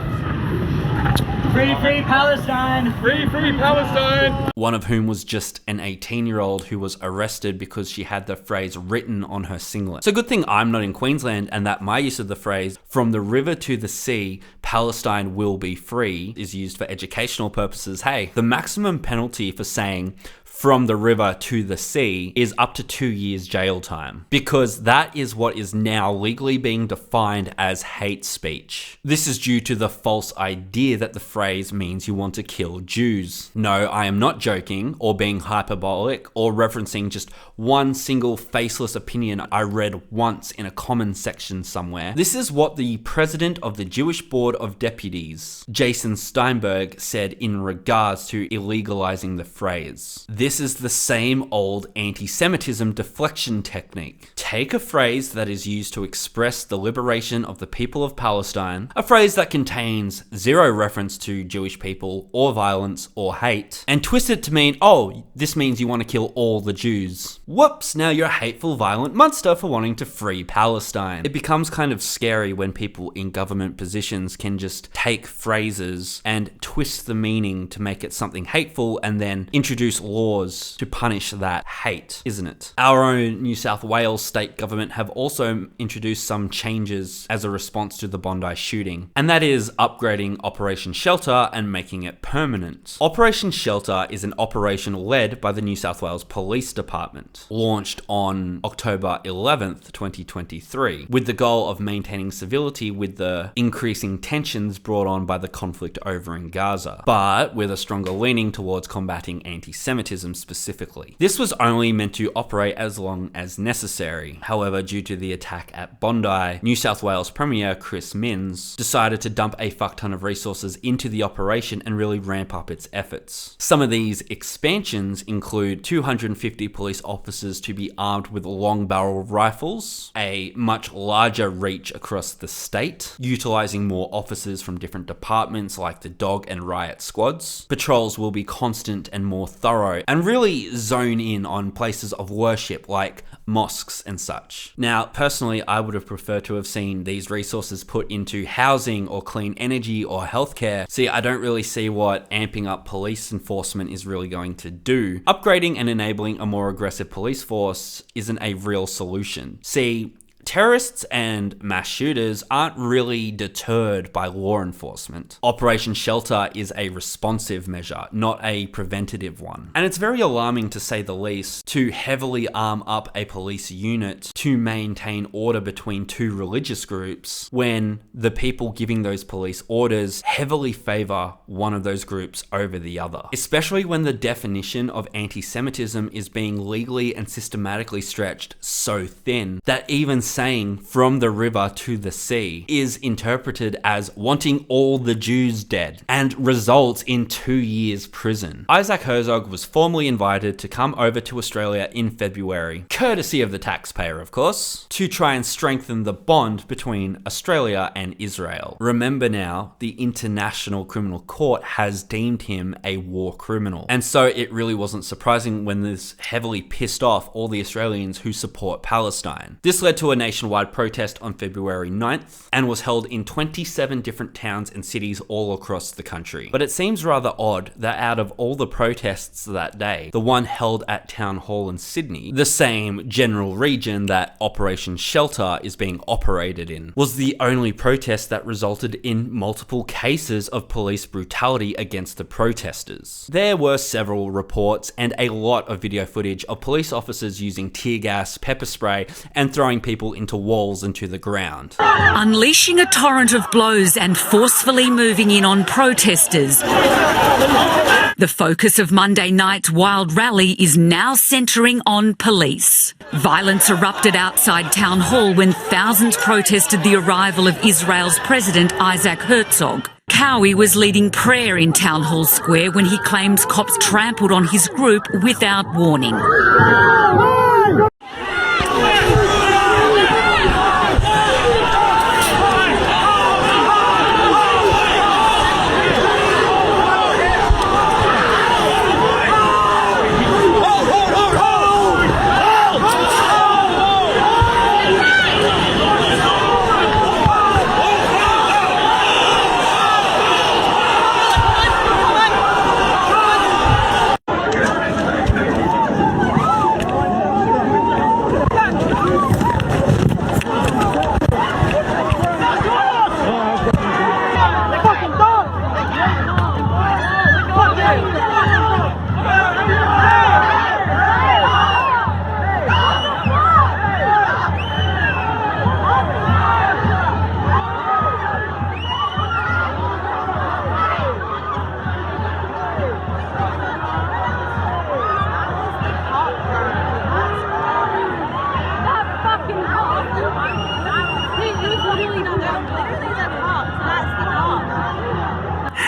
Free Palestine! Free Palestine! One of whom was just an 18-year-old who was arrested because she had the phrase written on her singlet. It's a good thing I'm not in Queensland and that my use of the phrase, "From the river to the sea, Palestine will be free," is used for educational purposes. Hey, the maximum penalty for saying "from the river to the sea" is up to 2 years jail time, because that is what is now legally being defined as hate speech. This is due to the false idea that the phrase means you want to kill Jews. No, I am not joking or being hyperbolic or referencing just one single faceless opinion I read once in a comment section somewhere. This is what the president of the Jewish Board of Deputies, Jason Steinberg, said in regards to illegalizing the phrase. This is the same old anti-Semitism deflection technique. Take a phrase that is used to express the liberation of the people of Palestine, a phrase that contains zero reference to Jewish people or violence or hate, and twist it to mean, oh, this means you want to kill all the Jews. Whoops, now you're a hateful, violent monster for wanting to free Palestine. It becomes kind of scary when people in government positions can just take phrases and twist the meaning to make it something hateful and then introduce laws to punish that hate, isn't it? Our own New South Wales state government have also introduced some changes as a response to the Bondi shooting, and that is upgrading Operation Shelter and making it permanent. Operation Shelter is an operation led by the New South Wales Police Department, launched on October 11th, 2023, with the goal of maintaining civility with the increasing tensions brought on by the conflict over in Gaza, but with a stronger leaning towards combating anti-Semitism specifically. This was only meant to operate as long as necessary. However, due to the attack at Bondi, New South Wales Premier Chris Minns decided to dump a fuck ton of resources into the operation and really ramp up its efforts. Some of these expansions include 250 police officers to be armed with long barrel rifles, a much larger reach across the state, utilizing more officers from different departments like the dog and riot squads. Patrols will be constant and more thorough, and really zone in on places of worship like mosques and such. Now, personally, I would have preferred to have seen these resources put into housing or clean energy or healthcare. See, I don't really see what amping up police enforcement is really going to do. Upgrading and enabling a more aggressive police force isn't a real solution. See, terrorists and mass shooters aren't really deterred by law enforcement. Operation Shelter is a responsive measure, not a preventative one. And it's very alarming, to say the least, to heavily arm up a police unit to maintain order between two religious groups when the people giving those police orders heavily favor one of those groups over the other. Especially when the definition of anti-Semitism is being legally and systematically stretched so thin that even saying from the river to the sea is interpreted as wanting all the Jews dead and results in 2 years prison. Isaac Herzog was formally invited to come over to Australia in February, courtesy of the taxpayer of course, to try and strengthen the bond between Australia and Israel. Remember now, the International Criminal Court has deemed him a war criminal, and so it really wasn't surprising when this heavily pissed off all the Australians who support Palestine. This led to a nationwide protest on February 9th and was held in 27 different towns and cities all across the country. But it seems rather odd that out of all the protests that day, the one held at Town Hall in Sydney, the same general region that Operation Shelter is being operated in, was the only protest that resulted in multiple cases of police brutality against the protesters. There were several reports and a lot of video footage of police officers using tear gas, pepper spray, and throwing people into walls and to the ground. Unleashing a torrent of blows and forcefully moving in on protesters. The focus of Monday night's wild rally is now centering on police. Violence erupted outside Town Hall when thousands protested the arrival of Israel's President Isaac Herzog. Cowie was leading prayer in Town Hall Square when he claims cops trampled on his group without warning.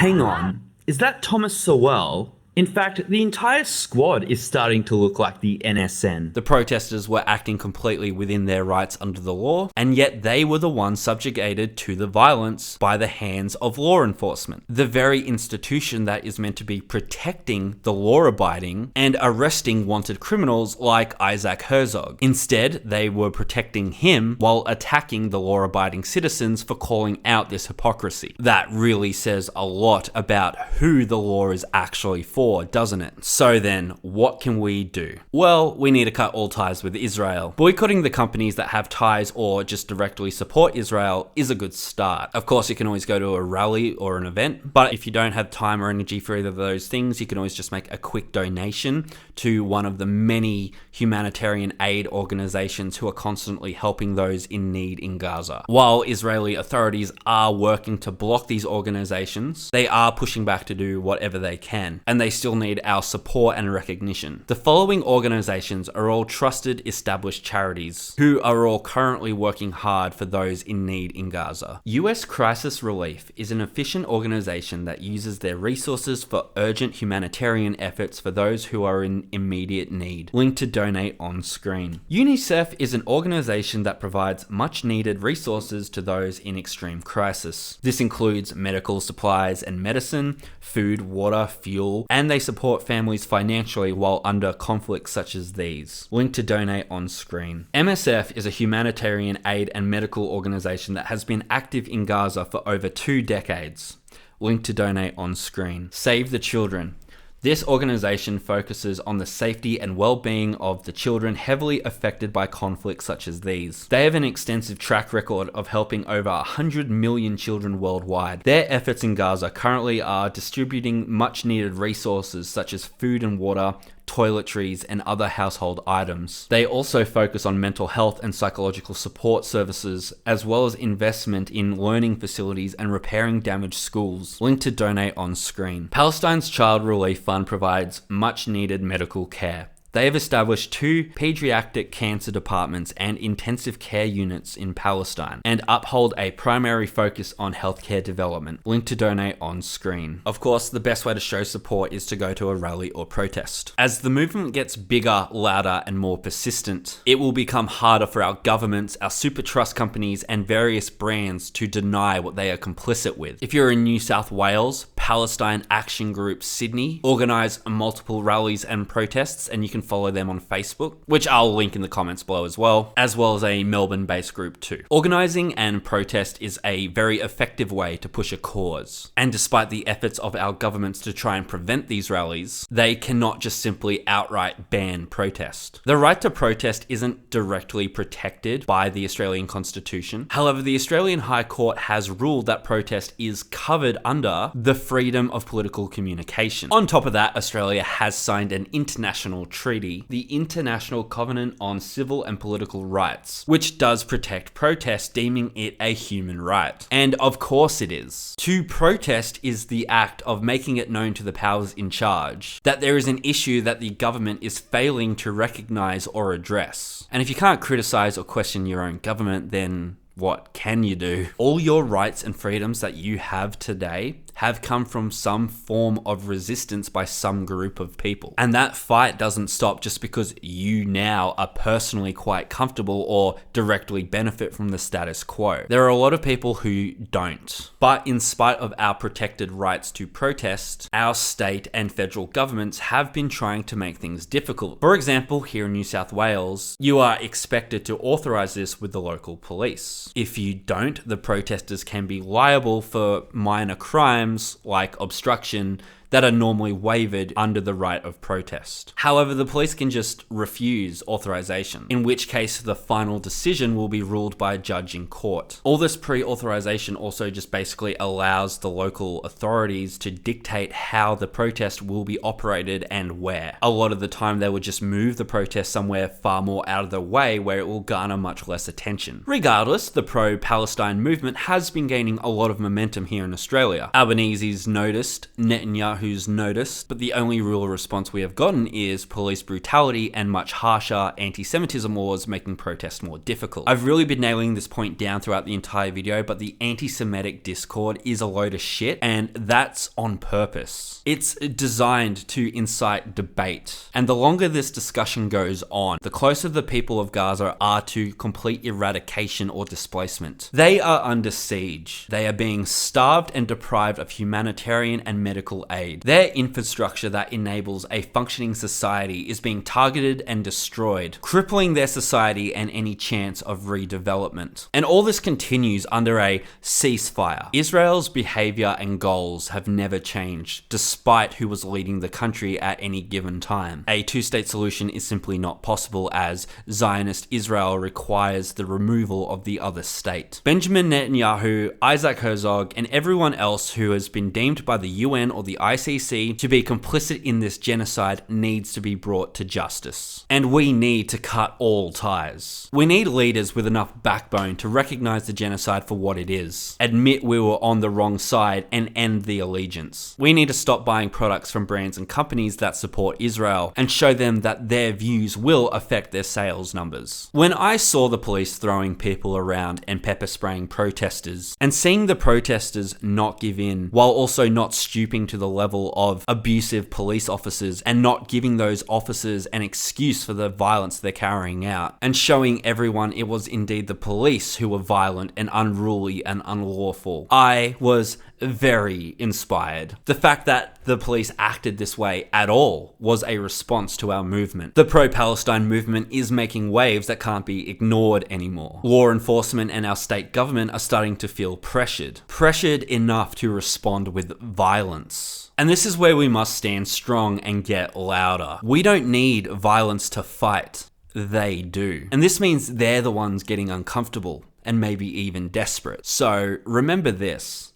Hang on, is that Thomas Sowell In fact, the entire squad is starting to look like the NSN. The protesters were acting completely within their rights under the law, and yet they were the ones subjugated to the violence by the hands of law enforcement. The very institution that is meant to be protecting the law-abiding and arresting wanted criminals like Isaac Herzog. Instead, they were protecting him while attacking the law-abiding citizens for calling out this hypocrisy. That really says a lot about who the law is actually for, doesn't it? So then, what can we do? Well, we need to cut all ties with Israel. Boycotting the companies that have ties or just directly support Israel is a good start. Of course, you can always go to a rally or an event, but if you don't have time or energy for either of those things, you can always just make a quick donation to one of the many humanitarian aid organizations who are constantly helping those in need in Gaza. While Israeli authorities are working to block these organizations, they are pushing back to do whatever they can, and they still need our support and recognition. The following organizations are all trusted, established charities who are all currently working hard for those in need in Gaza. US Crisis Relief is an efficient organization that uses their resources for urgent humanitarian efforts for those who are in immediate need. Link to donate on screen. UNICEF is an organization that provides much needed resources to those in extreme crisis. This includes medical supplies and medicine, food, water, fuel, and they support families financially while under conflicts such as these. Link to donate on screen. MSF is a humanitarian aid and medical organization that has been active in Gaza for over 2 decades. Link to donate on screen. Save the Children. This organization focuses on the safety and well-being of the children heavily affected by conflicts such as these. They have an extensive track record of helping over 100 million children worldwide. Their efforts in Gaza currently are distributing much-needed resources such as food and water, toiletries, and other household items. They also focus on mental health and psychological support services, as well as investment in learning facilities and repairing damaged schools. Link to donate on screen. Palestine's Child Relief Fund provides much needed medical care. They have established 2 pediatric cancer departments and intensive care units in Palestine and uphold a primary focus on healthcare development. Link to donate on screen. Of course, the best way to show support is to go to a rally or protest. As the movement gets bigger, louder, and more persistent, it will become harder for our governments, our super trust companies, and various brands to deny what they are complicit with. If you're in New South Wales, Palestine Action Group Sydney organise multiple rallies and protests, and you can follow them on Facebook, which I'll link in the comments below as well as a Melbourne-based group too. Organising and protest is a very effective way to push a cause. And despite the efforts of our governments to try and prevent these rallies, they cannot just simply outright ban protest. The right to protest isn't directly protected by the Australian Constitution. However, the Australian High Court has ruled that protest is covered under the freedom of political communication. On top of that, Australia has signed an international treaty, the International Covenant on Civil and Political Rights, which does protect protest, deeming it a human right. And of course it is. To protest is the act of making it known to the powers in charge that there is an issue that the government is failing to recognize or address. And if you can't criticize or question your own government, then what can you do? All your rights and freedoms that you have today have come from some form of resistance by some group of people. And that fight doesn't stop just because you now are personally quite comfortable or directly benefit from the status quo. There are a lot of people who don't. But in spite of our protected rights to protest, our state and federal governments have been trying to make things difficult. For example, here in New South Wales, you are expected to authorise this with the local police. If you don't, the protesters can be liable for minor crimes like obstruction that are normally waived under the right of protest. However, the police can just refuse authorization, in which case the final decision will be ruled by a judge in court. All this pre-authorization also just basically allows the local authorities to dictate how the protest will be operated and where. A lot of the time they would just move the protest somewhere far more out of the way where it will garner much less attention. Regardless, the pro-Palestine movement has been gaining a lot of momentum here in Australia. Albanese's noticed, Netanyahu Netanyahu's noticed, but the only real response we have gotten is police brutality and much harsher anti-Semitism laws making protest more difficult. I've really been nailing this point down throughout the entire video, but the anti-Semitic discord is a load of shit, and that's on purpose. It's designed to incite debate, and the longer this discussion goes on, the closer the people of Gaza are to complete eradication or displacement. They are under siege. They are being starved and deprived of humanitarian and medical aid. Their infrastructure that enables a functioning society is being targeted and destroyed, crippling their society and any chance of redevelopment. And all this continues under a ceasefire. Israel's behavior and goals have never changed, despite who was leading the country at any given time. A two-state solution is simply not possible, as Zionist Israel requires the removal of the other state. Benjamin Netanyahu, Isaac Herzog, and everyone else who has been deemed by the UN or the ICC to be complicit in this genocide needs to be brought to justice. And we need to cut all ties. We need leaders with enough backbone to recognize the genocide for what it is, admit we were on the wrong side, and end the allegiance. We need to stop buying products from brands and companies that support Israel and show them that their views will affect their sales numbers. When I saw the police throwing people around and pepper spraying protesters, and seeing the protesters not give in while also not stooping to the level of abusive police officers and not giving those officers an excuse for the violence they're carrying out, and showing everyone it was indeed the police who were violent and unruly and unlawful, I was very inspired. The fact that the police acted this way at all was a response to our movement. The pro-Palestine movement is making waves that can't be ignored anymore. Law enforcement and our state government are starting to feel pressured enough to respond with violence. And this is where we must stand strong and get louder. We don't need violence to fight. They do. And this means they're the ones getting uncomfortable and maybe even desperate. So remember this.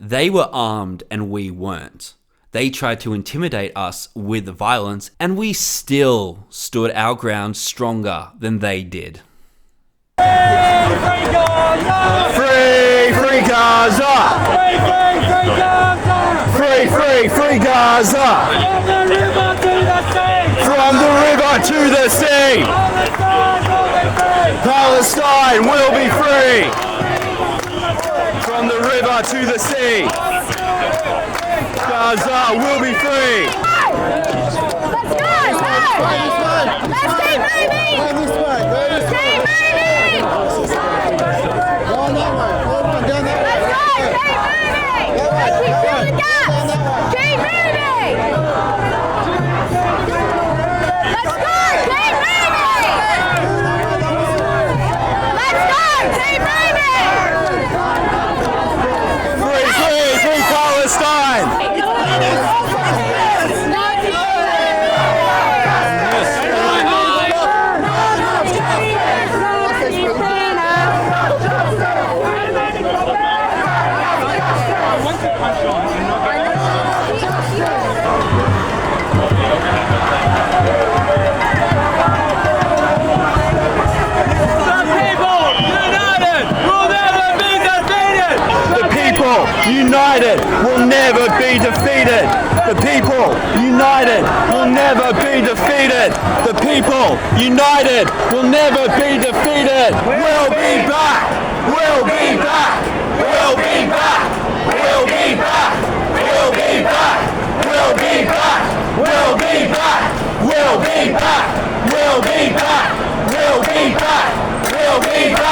They were armed and we weren't. They tried to intimidate us with violence, and we still stood our ground stronger than they did. Free Gaza! Free, free Gaza! Free, free, free Gaza! From the river to the sea! Palestine will be free! From the river to the sea, Gaza will be free. Let's keep moving. Keep moving. Go on that way. Go on down that way. Let's go. Keep moving. Keep filling the gaps. Keep moving. Let's go. Keep moving. Let's go. Keep moving. Free Palestine! United will never be defeated. The people united will never be defeated. The people united will never be defeated. We'll be back. We'll be back. We'll be back. We'll be back. We'll be back. We'll be back. We'll be back. We'll be back. We'll be back. We'll be back. We'll be back.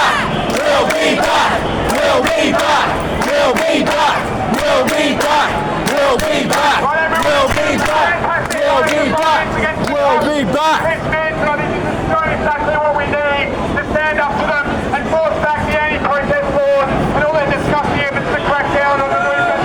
We'll be back. We'll be back. We'll be back. We'll be back. We'll be back. We'll be back. We'll be back. We'll be back. That's exactly what we need to stand up to them and force back the anti-protest laws and all that disgusting efforts to crack down on the movement.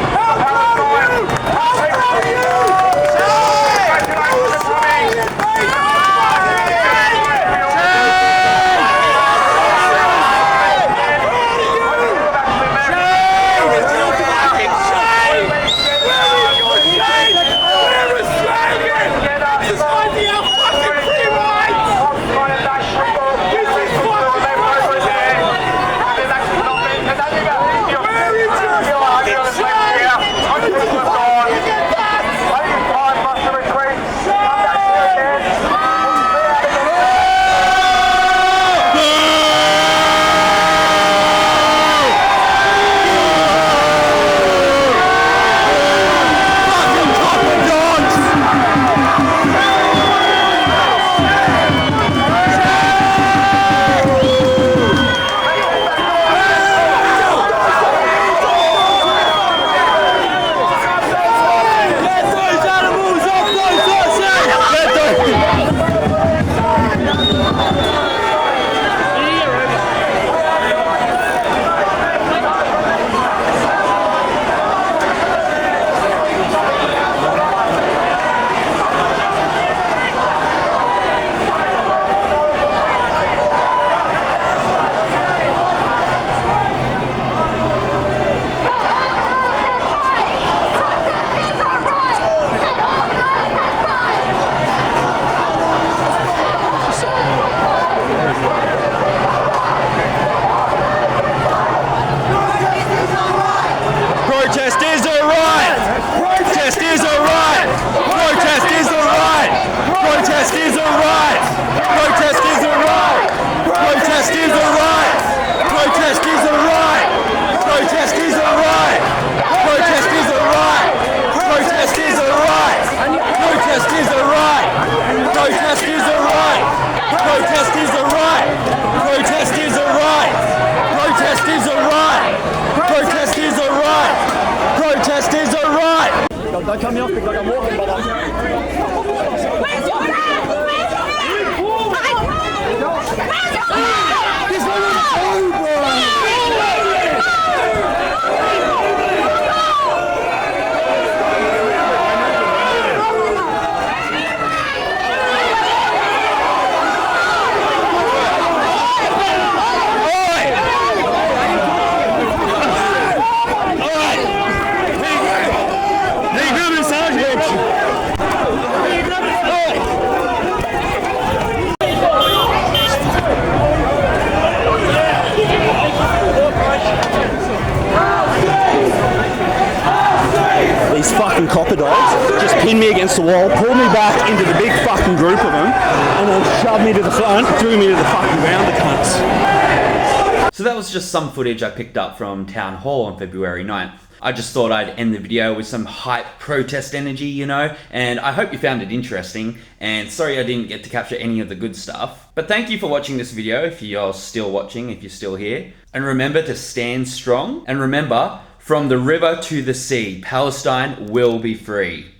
These fucking copper dogs just pinned me against the wall, pulled me back into the big fucking group of them, and then shoved me to the front, threw me to the fucking ground, the cunts. So that was just some footage I picked up from Town Hall on February 9th. I just thought I'd end the video with some hype protest energy, you know, and I hope you found it interesting, and sorry I didn't get to capture any of the good stuff. But thank you for watching this video, if you're still watching, if you're still here. And remember to stand strong, and remember, from the river to the sea, Palestine will be free.